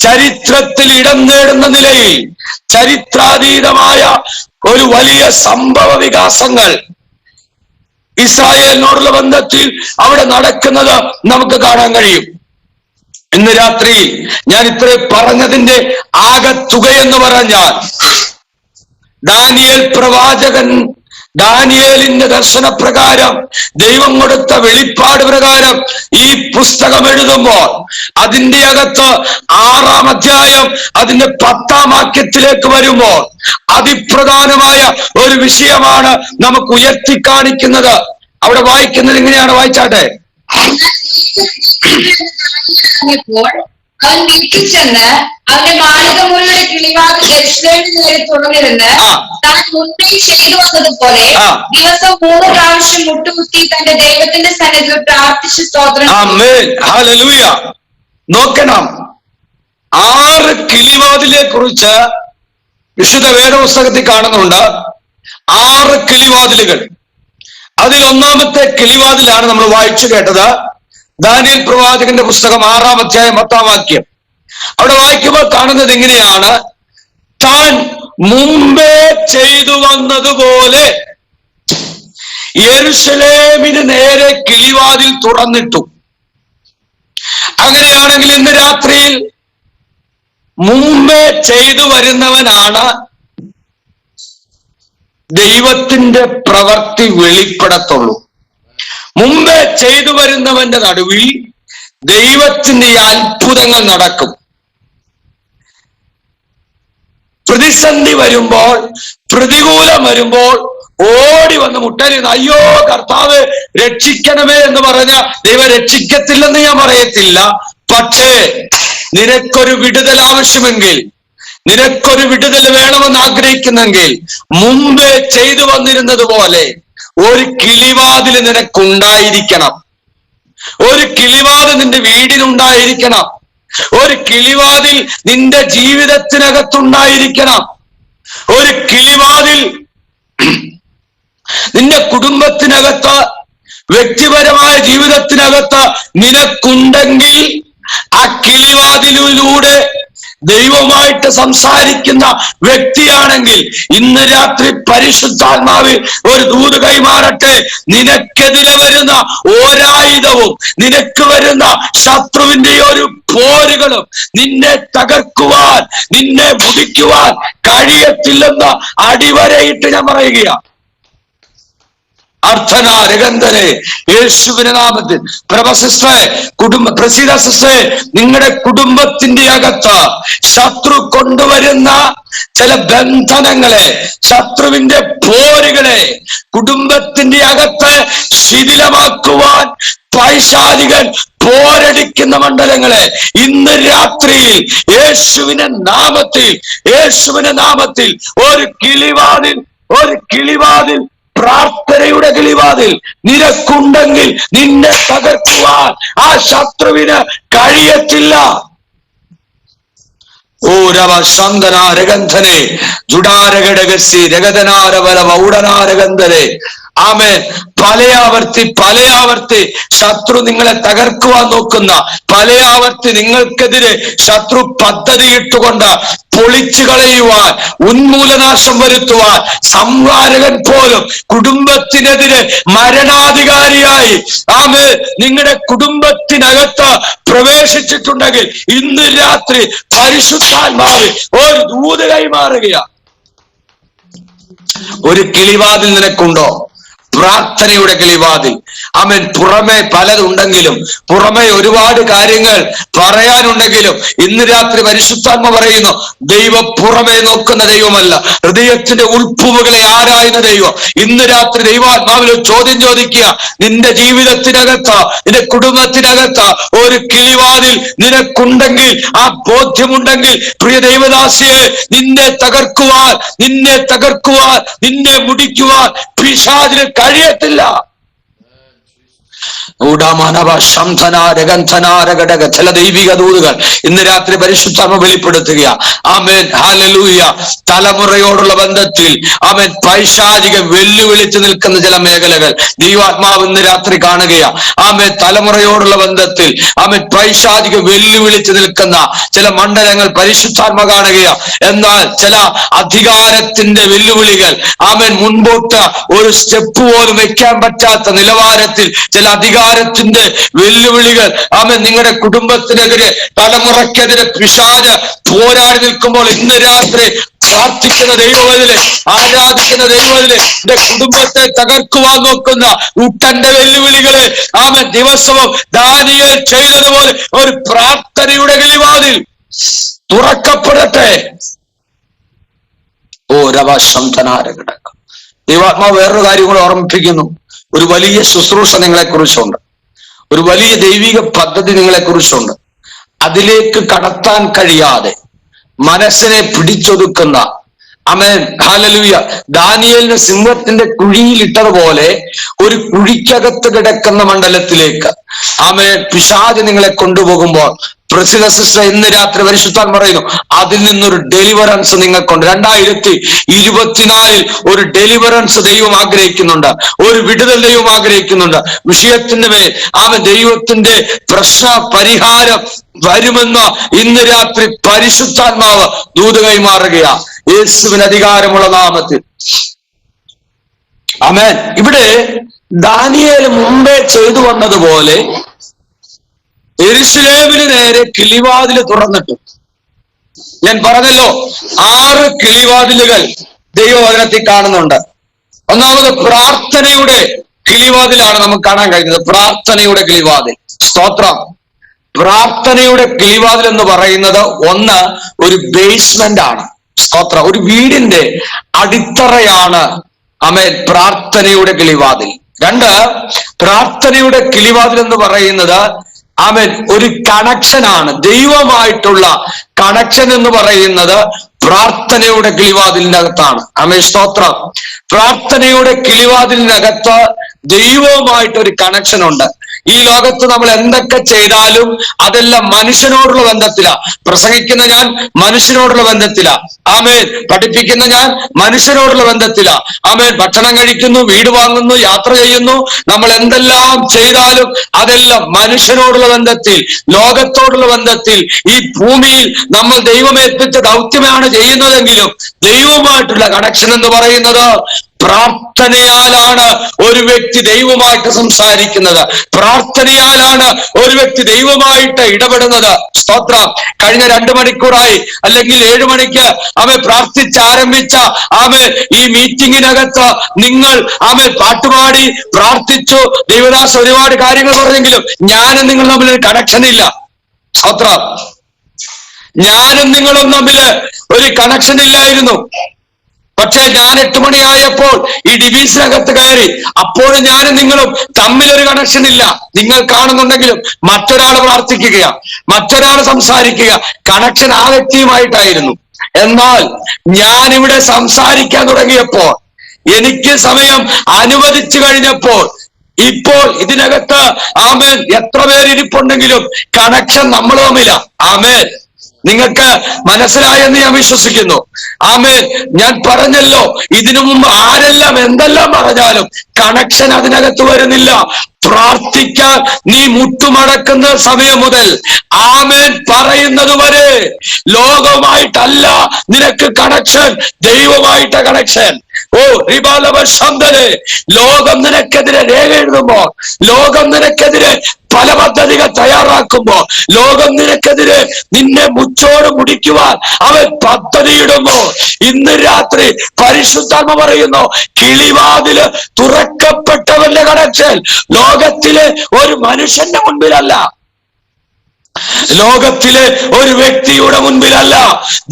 ചരിത്രത്തിൽ ഇടം നേടുന്ന നിലയിൽ ചരിത്രാതീതമായ ഒരു വലിയ സംഭവ വികാസങ്ങൾ ഇസ്രായേലിനോടുള്ള ബന്ധത്തിൽ അവിടെ നടക്കുന്നത് നമുക്ക് കാണാൻ കഴിയും. ഇന്ന് രാത്രി ഞാൻ ഇത്രയും പറഞ്ഞതിന്റെ ആകത്തുകയെന്ന് പറഞ്ഞാൽ, ദാനിയേൽ പ്രവാചകൻ ദാനിയേലിന്റെ ദർശനപ്രകാരം, ദൈവം കൊടുത്ത വെളിപ്പാട് പ്രകാരം ഈ പുസ്തകം എഴുതുമ്പോൾ അതിന്റെ അകത്ത് 6-ാം അധ്യായം അതിന്റെ 10-ാം വാക്യത്തിലേക്ക് വരുമ്പോൾ അതിപ്രധാനമായ ഒരു വിഷയമാണ് നമുക്ക് ഉയർത്തി കാണിക്കുന്നത്. അവിടെ വായിക്കുന്നത് ഇങ്ങനെയാണ്, വായിച്ചാട്ടെ. അവൻ വീട്ടിൽ ചെന്ന് അവന്റെ മാളികമുറിയുടെ കിളിവാതിൽ യെരൂശലേമിന് നേരെ തുറന്നിരുന്ന് താൻ മുൻപേ ചെയ്തു വന്നതുപോലെ ദിവസം 3 പ്രാവശ്യം മുട്ടുകുത്തി തന്റെ ദൈവത്തിന്റെ സന്നിധിയിൽ പ്രാർത്ഥിച്ച് സ്തോത്രം. ഹല്ലേലൂയ. നോക്കണം, 6 കിളിവാതിലെ കുറിച്ച് വിശുദ്ധ വേദപുസ്തകത്തിൽ കാണുന്നുണ്ട്. 6 കിളിവാതിലുകൾ. അതിൽ 1-ാമത്തെ കിളിവാതിലാണ് നമ്മൾ വായിച്ചു കേട്ടത്. ദാനിയേൽ പ്രവാചകന്റെ പുസ്തകം 6-ാം അധ്യായം 10-ാം വാക്യം. അവിടെ വായിക്കുമ്പോൾ കാണുന്നത് ഇങ്ങനെയാണ്: താൻ മുമ്പേ ചെയ്തു വന്നതുപോലെ യെരൂശലേമിന് നേരെ കിളിവാതിൽ തുറന്നിട്ടു. അങ്ങനെയാണെങ്കിൽ ഇന്ന് രാത്രിയിൽ മുമ്പേ ചെയ്തു വരുന്നവനാണ് ദൈവത്തിന്റെ പ്രവൃത്തി വെളിപ്പെടത്തുള്ളൂ. മുമ്പേ ചെയ്തു വരുന്നവന്റെ നടുവിൽ ദൈവത്തിന്റെ അത്ഭുതങ്ങൾ നടക്കും. പ്രതിസന്ധി വരുമ്പോൾ, പ്രതികൂലം വരുമ്പോൾ ഓടി വന്ന് മുട്ടരുത്. അയ്യോ കർത്താവ് രക്ഷിക്കണമേ എന്ന് പറഞ്ഞ ദൈവം രക്ഷിക്കത്തില്ലെന്ന് ഞാൻ പറയത്തില്ല. പക്ഷേ നിനക്കൊരു വിടുതൽ ആവശ്യമെങ്കിൽ, നിനക്കൊരു വിടുതൽ വേണമെന്ന് ആഗ്രഹിക്കുന്നെങ്കിൽ, മുമ്പേ ചെയ്തു വന്നിരുന്നത് പോലെ ഒരു കിളിവാതിൽ നിനക്കുണ്ടായിരിക്കണം. ഒരു കിളിവാതിൽ നിന്റെ വീടിനുണ്ടായിരിക്കണം. ഒരു കിളിവാതിൽ നിന്റെ ജീവിതത്തിനകത്തുണ്ടായിരിക്കണം. ഒരു കിളിവാതിൽ നിന്റെ കുടുംബത്തിനകത്ത്, വ്യക്തിപരമായ ജീവിതത്തിനകത്ത് നിനക്കുണ്ടെങ്കിൽ ആ കിളിവാതിലൂടെ ദൈവമായിട്ട് സംസാരിക്കുന്ന വ്യക്തിയാണെങ്കിൽ ഇന്ന് രാത്രി പരിശുദ്ധാത്മാവിൽ ഒരു ദൂത് കൈമാറട്ടെ. നിനക്കെതിരെ വരുന്ന ഒരായുധവും, നിനക്ക് വരുന്ന ശത്രുവിന്റെ ഒരു പോരുകളും നിന്നെ തകർക്കുവാൻ, നിന്നെ മുടിക്കുവാൻ കഴിയത്തില്ലെന്ന് അടിവരയിട്ട് ഞാൻ പറയുകയാണ്. അർത്ഥനാരകന്ധനെ യേശുവിന്റെ നാമത്തിൽ പ്രസീത സിസ്റ്ററെ, നിങ്ങളുടെ കുടുംബത്തിന്റെ അകത്ത് ശത്രു കൊണ്ടുവരുന്ന ചില ബന്ധനങ്ങളെ, ശത്രുവിന്റെ പോരുകളെ കുടുംബത്തിന്റെ അകത്ത് ശിഥിലമാക്കുവാൻ പൈശാചികൻ പോരടിക്കുന്ന മണ്ഡലങ്ങളെ ഇന്ന് രാത്രിയിൽ യേശുവിന്റെ നാമത്തിൽ ഒരു കിളിവാതിൽ പ്രാർത്ഥനയുടെ കിളിവാതിൽ നിനക്കുണ്ടെങ്കിൽ നിന്നെ തകർക്കുവാൻ ആ ശത്രുവിന് കഴിയത്തില്ല. ഓ രവ ശന്തനാരഗന്ധനെ ജുഡാരഘടകസി രഗതനാരവല മൗഡനാരഗന്ധനെ. ആമേൻ. പലയാവർത്തി ശത്രു നിങ്ങളെ തകർക്കുവാൻ നോക്കുന്ന, പലയാവർത്തി നിങ്ങൾക്കെതിരെ ശത്രു പദ്ധതിയിട്ടുകൊണ്ട് പൊളിച്ചു കളയുവാൻ, ഉന്മൂലനാശം വരുത്തുവാൻ സംഹാരകൻ പോലും കുടുംബത്തിനെതിരെ മരണാധികാരിയായി നിങ്ങളുടെ കുടുംബത്തിനകത്ത് പ്രവേശിച്ചിട്ടുണ്ടെങ്കിൽ ഇന്ന് രാത്രി പരിശുദ്ധാത്മാവ് ഒരു ദൂത് കൈമാറുകയാണ്. ഒരു കിളിവാതിൽ നിനക്കുണ്ടോ? പ്രാർത്ഥനയുടെ കിളിവാതിൽ. ആമേൻ. പുറമെ പലതുണ്ടെങ്കിലും, പുറമെ ഒരുപാട് കാര്യങ്ങൾ പറയാനുണ്ടെങ്കിലും ഇന്ന് രാത്രി പരിശുദ്ധാത്മ പറയുന്നു, ദൈവം പുറമെ നോക്കുന്ന ദൈവമല്ല, ഹൃദയത്തിന്റെ ഉൾപ്പുമുകളെ ആരായുന്ന ദൈവം. ഇന്ന് രാത്രി ദൈവാത്മാവിൽ ചോദ്യം ചോദിക്കുക. നിന്റെ ജീവിതത്തിനകത്ത്, നിന്റെ കുടുംബത്തിനകത്ത് ഒരു കിളിവാതിൽ നിനക്കുണ്ടെങ്കിൽ, ആ ബോധ്യമുണ്ടെങ്കിൽ, പ്രിയ ദൈവദാസിയെ, നിന്നെ തകർക്കുവാൻ, നിന്നെ മുടിക്കുവാൻ പിശാചിന് കഴിയത്തില്ല. ചില ദൈവിക ദൂതുകൾ ഇന്ന് രാത്രി പരിശുദ്ധാത്മ വെളിപ്പെടുത്തുക. ആമേൻ. ഹല്ലേലൂയ. തലമുറയോടുള്ള ബന്ധത്തിൽ ആമേൻ പൈശാചിക വെല്ലുവിളിച്ച് നിൽക്കുന്ന ചില മേഖലകൾ ദൈവാത്മാവ് ഇന്ന് രാത്രി കാണുകയാ. ആമേൻ. തലമുറയോടുള്ള ബന്ധത്തിൽ ആമേൻ പൈശാചിക വെല്ലുവിളിച്ച് നിൽക്കുന്ന ചില മണ്ഡലങ്ങൾ പരിശുദ്ധാത്മ കാണുകയാ. എന്നാൽ ചില അധികാരത്തിന്റെ വെല്ലുവിളികൾ ആമേൻ മുൻപോട്ട് ഒരു സ്റ്റെപ്പ് പോലും വെക്കാൻ പറ്റാത്ത നിലവാരത്തിൽ ചില അധികാരത്തിന്റെ വെല്ലുവിളികൾ ആമേൻ നിങ്ങളുടെ കുടുംബത്തിനെതിരെ, തലമുറയ്ക്കെതിരെ പിശാച് പോരാടി നിൽക്കുമ്പോൾ ഇന്ന് രാത്രി പ്രാർത്ഥിക്കുന്ന ദൈവത്തിലെ, ആരാധിക്കുന്ന ദൈവത്തിലെ, എന്റെ കുടുംബത്തെ തകർക്കുവാൻ നോക്കുന്ന ഉട്ടന്റെ വെല്ലുവിളികളെ ആമേൻ ദിവസവും ദാനിയേൽ ചെയ്തതുപോലെ ഒരു പ്രാർത്ഥനയുടെ കിളിവാതിൽ തുറക്കപ്പെടട്ടെ. ഓ രവശംതനാരകിടക്കം. ദൈവാത്മാവ് വേറൊരു കാര്യം കൂടെ ഓർമ്മിപ്പിക്കുന്നു. ഒരു വലിയ ശുശ്രൂഷ നിങ്ങളെ കുറിച്ചുണ്ട്, ഒരു വലിയ ദൈവിക പദ്ധതി നിങ്ങളെ കുറിച്ചുണ്ട്. അതിലേക്ക് കടത്താൻ കഴിയാതെ മനസ്സിനെ പിടിച്ചൊതുക്കുന്ന, ആമേൻ ഹല്ലേലൂയ, ദാനിയേലിന് സിംഹത്തിന്റെ കുഴിയിൽ ഇട്ടതുപോലെ ഒരു കുഴിക്കകത്ത് കിടക്കുന്ന മണ്ഡലത്തിലേക്ക് ആമേൻ പിശാച് നിങ്ങളെ കൊണ്ടുപോകുമ്പോൾ പ്രസിദ്ധ സിസ്റ്റർ ഇന്ന് രാത്രി പരിശുദ്ധാത്മ പറയുന്നു, അതിൽ നിന്നൊരു ഡെലിവറൻസ് നിങ്ങൾക്കുണ്ട്. 2024 ഒരു ഡെലിവറൻസ് ദൈവം ആഗ്രഹിക്കുന്നുണ്ട്, ഒരു വിടുതൽ ദൈവം ആഗ്രഹിക്കുന്നുണ്ട്. വിഷയത്തിന്റെ മേൽ ദൈവത്തിന്റെ പ്രശ്ന പരിഹാരം വരുമെന്ന് ഇന്ന് രാത്രി പരിശുദ്ധാത്മാവ് ദൂത് കൈമാറുകയാ, യേശുവിന് അധികാരമുള്ള നാമത്തിൽ. ആമേൻ. ഇവിടെ ദാനിയേൽ മുമ്പേ ചെയ്തു വന്നതുപോലെ യെരൂശലേമിന് നേരെ കിളിവാതില് തുറന്നിട്ടു. ഞാൻ പറഞ്ഞല്ലോ 6 കിളിവാതിലുകൾ ദൈവവചനത്തിൽ കാണുന്നുണ്ട്. ഒന്നാമത് പ്രാർത്ഥനയുടെ കിളിവാതിലാണ് നമുക്ക് കാണാൻ കഴിയുന്നത്. പ്രാർത്ഥനയുടെ കിളിവാതിൽ. സ്തോത്രം. പ്രാർത്ഥനയുടെ കിളിവാതിൽ എന്ന് പറയുന്നത് ഒന്ന് ഒരു ബേസ്മെന്റ് ആണ്. സ്തോത്രം. ഒരു വീടിന്റെ അടിത്തറയാണ് ആമേൻ പ്രാർത്ഥനയുടെ കിളിവാതിൽ. 2, പ്രാർത്ഥനയുടെ കിളിവാതിൽ എന്ന് പറയുന്നത് ആമേൻ ഒരു കണക്ഷൻ ആണ്. ദൈവമായിട്ടുള്ള കണക്ഷൻ എന്ന് പറയുന്നത് പ്രാർത്ഥനയുടെ കിളിവാതിലിനകത്താണ്. ആമേൻ സ്തോത്രം. പ്രാർത്ഥനയുടെ കിളിവാതിലിനകത്ത് ദൈവവുമായിട്ടൊരു കണക്ഷൻ ഉണ്ട്. ഈ ലോകത്ത് നമ്മൾ എന്തൊക്കെ ചെയ്താലും അതെല്ലാം മനുഷ്യനോടുള്ള ബന്ധത്തിലാ. പ്രസംഗിക്കുന്ന ഞാൻ മനുഷ്യനോടുള്ള ബന്ധത്തിലാ. ആമേൻ. പഠിപ്പിക്കുന്ന ഞാൻ മനുഷ്യനോടുള്ള ബന്ധത്തിലാ. ആമേൻ. ഭക്ഷണം കഴിക്കുന്നു, വീട് വാങ്ങുന്നു, യാത്ര ചെയ്യുന്നു, നമ്മൾ എന്തെല്ലാം ചെയ്താലും അതെല്ലാം മനുഷ്യനോടുള്ള ബന്ധത്തിൽ, ലോകത്തോടുള്ള ബന്ധത്തിൽ. ഈ ഭൂമിയിൽ നമ്മൾ ദൈവമേൽപ്പിച്ച ദൗത്യമാണ് ചെയ്യുന്നതെങ്കിലും ദൈവവുമായിട്ടുള്ള കണക്ഷൻ എന്ന് പറയുന്നത് പ്രാർത്ഥനയാലാണ് ഒരു വ്യക്തി ദൈവമായിട്ട് സംസാരിക്കുന്നത്. പ്രാർത്ഥനയാലാണ് ഒരു വ്യക്തി ദൈവമായിട്ട് ഇടപെടുന്നത്. സ്തോത്രം. കഴിഞ്ഞ 2 മണിക്കൂറായി അല്ലെങ്കിൽ 7 മണിക്ക് പ്രാർത്ഥിച്ചാരംഭിച്ച ഈ മീറ്റിങ്ങിനകത്ത് നിങ്ങൾ പാട്ടുപാടി പ്രാർത്ഥിച്ചു. ദൈവദാസ് ഒരുപാട് കാര്യങ്ങൾ പറഞ്ഞെങ്കിലും ഞാനും നിങ്ങൾ തമ്മിൽ ഒരു കണക്ഷൻ ഇല്ല. സ്തോത്രം. ഞാനും നിങ്ങളും തമ്മിൽ ഒരു കണക്ഷൻ ഇല്ലായിരുന്നു. പക്ഷെ ഞാൻ 8 മണിയായപ്പോൾ ഈ ഡിവീസിനകത്ത് കയറി. അപ്പോഴും ഞാനും നിങ്ങളും തമ്മിലൊരു കണക്ഷൻ ഇല്ല. നിങ്ങൾ കാണുന്നുണ്ടെങ്കിലും മറ്റൊരാൾ പ്രാർത്ഥിക്കുക, മറ്റൊരാൾ സംസാരിക്കുക. കണക്ഷൻ ആ വ്യക്തിയുമായിട്ടായിരുന്നു. എന്നാൽ ഞാനിവിടെ സംസാരിക്കാൻ തുടങ്ങിയപ്പോൾ, എനിക്ക് സമയം അനുവദിച്ചു കഴിഞ്ഞപ്പോൾ, ഇപ്പോൾ ഇതിനകത്ത് ആമേൻ എത്ര പേരിരിപ്പുണ്ടെങ്കിലും കണക്ഷൻ നമ്മൾ തമ്മില. ആമേൻ. നിങ്ങൾക്ക് മനസ്സിലായെന്ന് ഞാൻ വിശ്വസിക്കുന്നു. ആമേൻ. ഞാൻ പറഞ്ഞല്ലോ, ഇതിനു മുമ്പ് ആരെല്ലാം എന്തെല്ലാം പറഞ്ഞാലും കണക്ഷൻ അതിനകത്ത് വരുന്നില്ല. പ്രാർത്ഥിക്കാൻ നീ മുട്ടുമടക്കുന്ന സമയം മുതൽ ആമേൻ പറയുന്നത് വരെ ലോകവുമായിട്ടല്ല നിനക്ക് കണക്ഷൻ, ദൈവമായിട്ട കണക്ഷൻ. ഓ റിബാലവശന്തരെ, ലോകം നിനക്കെതിരെ രേഖ എഴുതുമ്പോ, ലോകം നിനക്കെതിരെ പല പദ്ധതികൾ തയ്യാറാക്കുമ്പോ, ലോകം നിനക്കെതിരെ നിന്നെ മുച്ചോട് മുടിക്കുവാൻ അവൻ പദ്ധതിയിടുമ്പോ, ഇന്ന് രാത്രി പരിശുദ്ധാത്മ പറയുന്നു, കിളിവാതില് തുറക്കപ്പെട്ടവന്റെ കണക്ഷൻ ലോകത്തിലെ ഒരു മനുഷ്യന്റെ മുൻപിലല്ല, ലോകത്തിലെ ഒരു വ്യക്തിയുടെ മുൻപിലല്ല,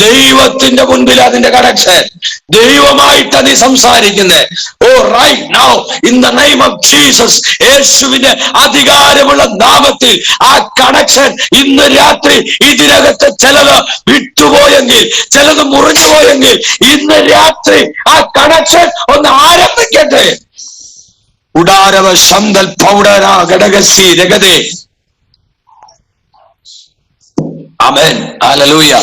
ദൈവത്തിന്റെ മുൻപിൽ അതിന്റെ കണക്ഷൻ. ദൈവമായിട്ടാണ് നീ സംസാരിക്കുന്നത്. Oh right now in the name of Jesus, യേശുവിന്റെ അധികാരമുള്ള നാമത്തിൽ ആ കണക്ഷൻ ഇന്ന് രാത്രി ഇതിനകത്ത് ചിലത് വിട്ടുപോയെങ്കിൽ, ചിലത് മുറിഞ്ഞുപോയെങ്കിൽ ഇന്ന് രാത്രി ആ കണക്ഷൻ ഒന്ന് ആരംഭിക്കട്ടെ. ഉടാരവ ശന്തൽ പൗഡര ഘടകസി രഗതേ. ആമേൻ. ഹല്ലേലൂയ.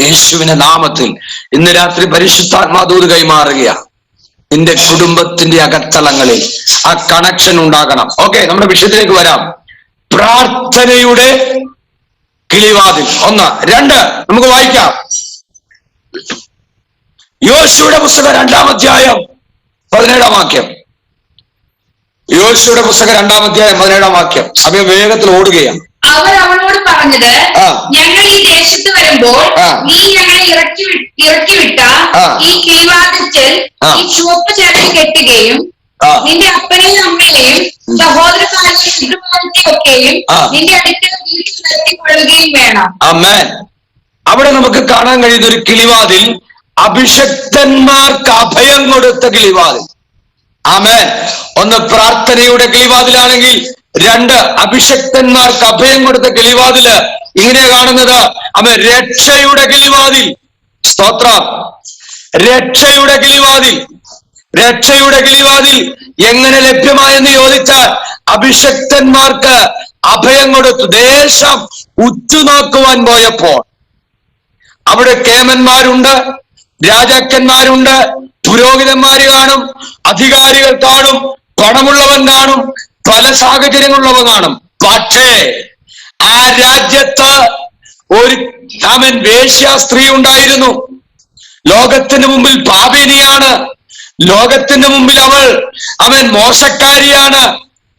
യേശുവിന്റെ നാമത്തിൽ ഇന്ന് രാത്രി പരിശുദ്ധാത്മാദൂത് കൈമാറുക. നിന്റെ കുടുംബത്തിന്റെ അകത്തളങ്ങളിൽ ആ കണക്ഷൻ ഉണ്ടാകണം. ഓക്കെ, നമ്മുടെ വിഷയത്തിലേക്ക് വരാം. പ്രാർത്ഥനയുടെ കിളിവാതിൽ 1. 2 നമുക്ക് വായിക്കാം. യോശുവയുടെ പുസ്തകം 2-ാം അധ്യായം 17-ാം വാക്യം. യോശുവയുടെ പുസ്തകം 2-ാം അധ്യായം 17-ാം വാക്യം. സമയം വേഗത്തിൽ ഓടുകയാണ്. അവർ അവനോട് പറഞ്ഞത്, ഞങ്ങൾ ഈ ദേശത്ത് വരുമ്പോൾ നീ ഞങ്ങളെ ഇറക്കിവിട്ട ഈ കിളിവാതിൽക്കൽ ഈ ചുവപ്പ് ചരട് കെട്ടുകയും നിന്റെ അപ്പനെയും അമ്മയെയും സഹോദരക്കാരെയും ഒക്കെയും നിന്റെ അടുക്കൽ വീട്ടിൽ നിർത്തിക്കൊള്ളുകയും വേണം. ആമേൻ. അവിടെ നമുക്ക് കാണാൻ കഴിയുന്ന ഒരു കിളിവാതിൽ, അഭിഷക്തന്മാർക്ക് അഭയം കൊടുത്ത കിളിവാതിൽ. ആമേൻ. 1 പ്രാർത്ഥനയുടെ കിളിവാതിലാണെങ്കിൽ, 2 അഭിഷക്തന്മാർക്ക് അഭയം കൊടുത്ത കിളിവാതില്. ഇങ്ങനെ കാണുന്നത് രക്ഷയുടെ കിളിവാതിൽ. സ്തോത്രം. രക്ഷയുടെ കിളിവാതിൽ. രക്ഷയുടെ കിളിവാതിൽ എങ്ങനെ ലഭ്യമായെന്ന് ചോദിച്ചാൽ, അഭിഷക്തന്മാർക്ക് അഭയം കൊടുത്തു. ദേശം ഉറ്റുനോക്കുവാൻ പോയപ്പോൾ അവിടെ കേമന്മാരുണ്ട്, രാജാക്കന്മാരുണ്ട്, പുരോഹിതന്മാര് കാണും, അധികാരികൾ കാണും, പണമുള്ളവൻ കാണും, പല സാഹചര്യങ്ങളുള്ളവ കാണും. പക്ഷേ ആ രാജ്യത്ത് ഒരു വേശ്യ സ്ത്രീ ഉണ്ടായിരുന്നു. ലോകത്തിന് മുമ്പിൽ പാപിനിയാണ്, ലോകത്തിന് മുമ്പിൽ അവൻ മോശക്കാരിയാണ്.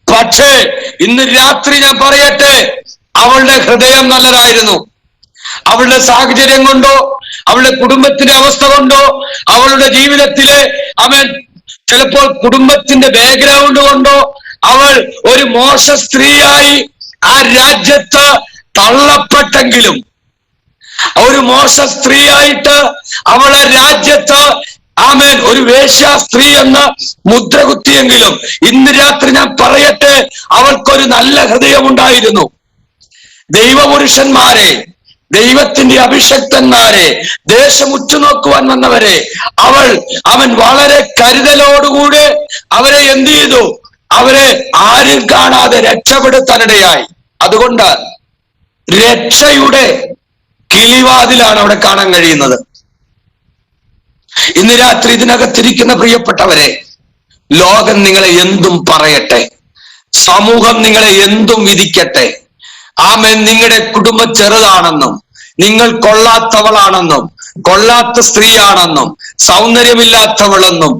പക്ഷേ ഇന്ന് രാത്രി ഞാൻ പറയട്ടെ, അവളുടെ ഹൃദയം നല്ലതായിരുന്നു. അവളുടെ സാഹചര്യം കൊണ്ടോ, അവളുടെ കുടുംബത്തിന്റെ അവസ്ഥ കൊണ്ടോ, അവളുടെ ജീവിതത്തിലെ ചിലപ്പോൾ കുടുംബത്തിന്റെ ബാക്ക്ഗ്രൗണ്ട് കൊണ്ടോ അവൾ ഒരു മോശ സ്ത്രീയായി ആ രാജ്യത്ത് തള്ളപ്പെട്ടെങ്കിലും, ഒരു മോശ സ്ത്രീയായിട്ട് അവളെ രാജ്യത്ത് ഒരു വേശ്യ സ്ത്രീ എന്ന മുദ്ര കുത്തിയെങ്കിലും, ഇന്ന് രാത്രി ഞാൻ പറയട്ടെ, അവൾക്കൊരു നല്ല ഹൃദയമുണ്ടായിരുന്നു. ദൈവപുരുഷന്മാരെ, ദൈവത്തിന്റെ അഭിഷക്തന്മാരെ, ദേശം ഉറ്റുനോക്കുവാൻ വന്നവരെ അവൻ വളരെ കരുതലോടുകൂടെ അവരെ എന്ത് ചെയ്തു? അവരെ ആരും കാണാതെ രക്ഷപ്പെടുത്താനിടയായി. അതുകൊണ്ട് രക്ഷയുടെ കിളിവാതിലാണ് അവിടെ കാണാൻ കഴിയുന്നത്. ഇന്ന് രാത്രി ഇതിനകത്തിരിക്കുന്ന പ്രിയപ്പെട്ടവരെ, ലോകം നിങ്ങളെ എന്തും പറയട്ടെ, സമൂഹം നിങ്ങളെ എന്തും വിധിക്കട്ടെ, ആമേൻ, നിങ്ങളുടെ കുടുംബം ചെറുതാണെന്നും നിങ്ങൾ കൊള്ളാത്തവളാണെന്നും കൊള്ളാത്ത സ്ത്രീയാണെന്നും സൗന്ദര്യമില്ലാത്തവളെന്നും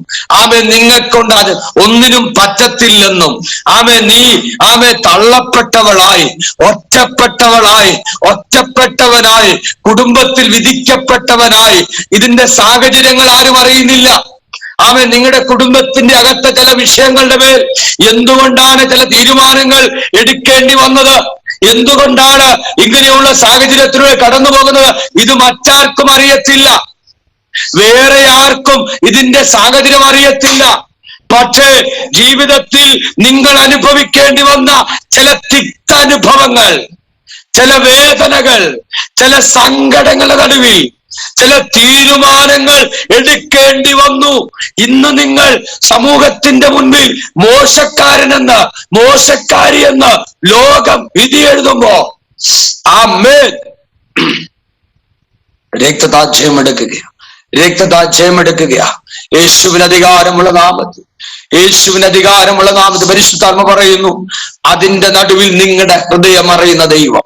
നിങ്ങൾക്കൊണ്ട് അത് ഒന്നിനും പറ്റത്തില്ലെന്നും നീ തള്ളപ്പെട്ടവളായി ഒറ്റപ്പെട്ടവനായി കുടുംബത്തിൽ വിധിക്കപ്പെട്ടവനായി ഇതിന്റെ സാഹചര്യങ്ങൾ ആരും അറിയുന്നില്ല. നിങ്ങളുടെ കുടുംബത്തിന്റെ അകത്തെ ചില വിഷയങ്ങളുടെ മേൽ എന്തുകൊണ്ടാണ് ചില തീരുമാനങ്ങൾ എടുക്കേണ്ടി വന്നത്, എന്തുകൊണ്ടാണ് ഇങ്ങനെയുള്ള സാഹചര്യത്തിലൂടെ കടന്നു പോകുന്നത്, ഇത് മറ്റാർക്കും അറിയത്തില്ല, വേറെ ആർക്കും ഇതിന്റെ സാഹചര്യം അറിയത്തില്ല. പക്ഷേ ജീവിതത്തിൽ നിങ്ങൾ അനുഭവിക്കേണ്ടി വന്ന ചില തിക്താനുഭവങ്ങൾ, ചില വേദനകൾ, ചില സങ്കടങ്ങളുടെ നടുവിൽ ചില തീരുമാനങ്ങൾ എടുക്കേണ്ടി വന്നു. ഇന്ന് നിങ്ങൾ സമൂഹത്തിന്റെ മുൻപിൽ മോശക്കാരനെന്ന് മോശക്കാരിയെന്ന് ലോകം വിധി എഴുതുമ്പോ രക്തദാഹ്യം എടുക്കുകയാ യേശുവിന് അധികാരമുള്ള നാമത്തിൽ, യേശുവിന് അധികാരമുള്ള നാമത്തിൽ പരിശുദ്ധാത്മ പറയുന്നു, അതിന്റെ നടുവിൽ നിങ്ങളുടെ ഹൃദയം അറിയുന്ന ദൈവം,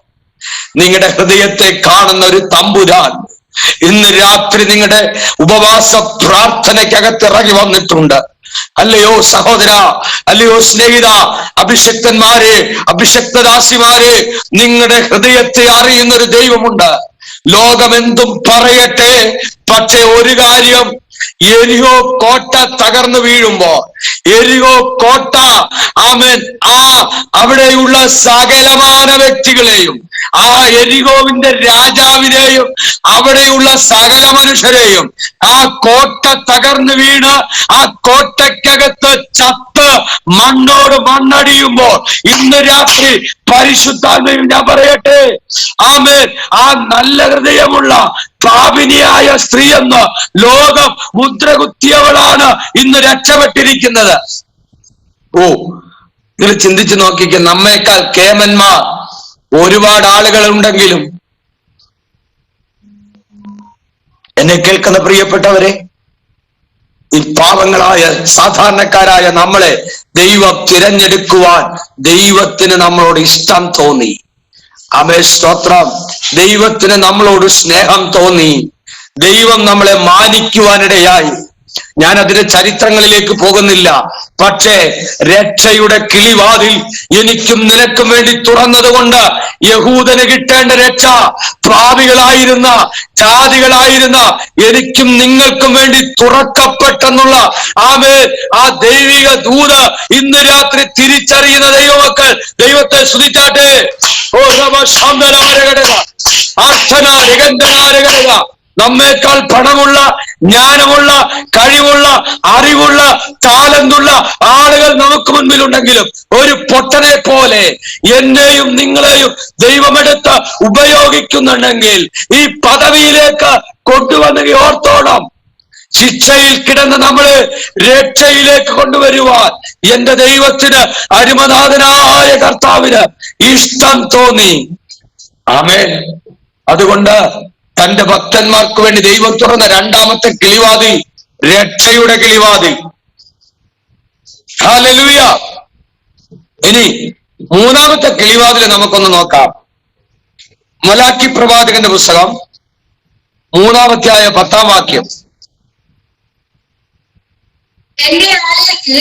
നിങ്ങളുടെ ഹൃദയത്തെ കാണുന്ന ഒരു തമ്പുരാൻ ഇന്ന് രാത്രി നിങ്ങളുടെ ഉപവാസ പ്രാർത്ഥനയ്ക്കകത്ത് ഇറങ്ങി വന്നിട്ടുണ്ട്. അല്ലയോ സഹോദര, അല്ലയോ സ്നേഹിത, അഭിഷക്തന്മാരെ, അഭിഷക്തദാസിമാരെ, നിങ്ങളുടെ ഹൃദയത്തെ അറിയുന്ന ഒരു ദൈവമുണ്ട്. ലോകമെന്തും പറയട്ടെ, പക്ഷെ ഒരു കാര്യം, എരിഹോ കോട്ട തകർന്നു വീഴുമ്പോ, എരിഹോ കോട്ട അവിടെയുള്ള സകലമാന വ്യക്തികളെയും, ആ എരിഹോവിന്റെ രാജാവിനെയും അവിടെയുള്ള സകല മനുഷ്യരെയും ആ കോട്ട തകർന്നു വീണ് ആ കോട്ടയ്ക്കകത്ത് ചത്ത് മണ്ണോട് മണ്ണടിയുമ്പോൾ ഇന്ന് രാത്രി പരിശുദ്ധാത്മാവിൽ ഞാൻ പറയട്ടെ, ആ നല്ല ഹൃദയമുള്ള പാപിനിയായ സ്ത്രീ എന്ന് ലോകം മുദ്രകുത്തിയവളാണ് ഇന്ന് രക്ഷപ്പെട്ടിരിക്കുന്നത്. നിങ്ങൾ ചിന്തിച്ചു നോക്കിക്ക, നമ്മേക്കാൾ കേമന്മാർ ഒരുപാട് ആളുകൾ ഉണ്ടെങ്കിലും എന്നെ കേൾക്കുന്ന പ്രിയപ്പെട്ടവരെ, ഈ പാവങ്ങളായ സാധാരണക്കാരായ നമ്മളെ ദൈവം തിരഞ്ഞെടുക്കുവാൻ ദൈവത്തിന് നമ്മളോട് ഇഷ്ടം തോന്നി. സ്തോത്രം. ദൈവത്തിന് നമ്മളോട് സ്നേഹം തോന്നി. ദൈവം നമ്മളെ മാനിക്കുവാനിടയായി. ഞാൻ അതിന്റെ ചരിത്രങ്ങളിലേക്ക് പോകുന്നില്ല. പക്ഷേ രക്ഷയുടെ കിളിവാതിൽ എനിക്കും നിനക്കും വേണ്ടി തുറന്നതുകൊണ്ട് യഹൂദന് കിട്ടേണ്ട രക്ഷ പാപികളായിരുന്ന ജാതികളായിരുന്ന എനിക്കും നിങ്ങൾക്കും വേണ്ടി തുറക്കപ്പെട്ടെന്നുള്ള ആ ദൈവിക ദൂത് ഇന്ന് രാത്രി തിരിച്ചറിയുന്ന ദൈവമക്കൾ ദൈവത്തെ സ്തുതിച്ചാട്ടെ. നമ്മേക്കാൾ പണമുള്ള, ജ്ഞാനമുള്ള, കഴിവുള്ള, അറിവുള്ള, ടാലന്റുള്ള ആളുകൾ നമുക്ക് മുൻപിലുണ്ടെങ്കിലും ഒരു പൊട്ടനെ പോലെ എന്നെയും നിങ്ങളെയും ദൈവമെടുത്ത് ഉപയോഗിക്കുന്നുണ്ടെങ്കിൽ ഈ പദവിയിലേക്ക് കൊണ്ടുവന്ന് ഓർത്തോണം. ശിക്ഷയിൽ കിടന്ന് നമ്മളെ രക്ഷയിലേക്ക് കൊണ്ടുവരുവാൻ എന്റെ ദൈവത്തിന്, അരുമനാഥനായ കർത്താവിന് ഇഷ്ടം തോന്നി. ആമേൻ. അതുകൊണ്ട് തന്റെ ഭക്തന്മാർക്ക് വേണ്ടി ദൈവം തുറന്ന രണ്ടാമത്തെ കിളിവാതിൽ രക്ഷയുടെ കിളിവാതിൽ. ഹല്ലേലൂയ. ഇനി മൂന്നാമത്തെ കിളിവാതിൽ നമുക്കൊന്ന് നോക്കാം. മലാക്കി പ്രവാചകന്റെ പുസ്തകം 3-ാം 10-ാം വാക്യം. എന്റെ ആലയത്തിൽ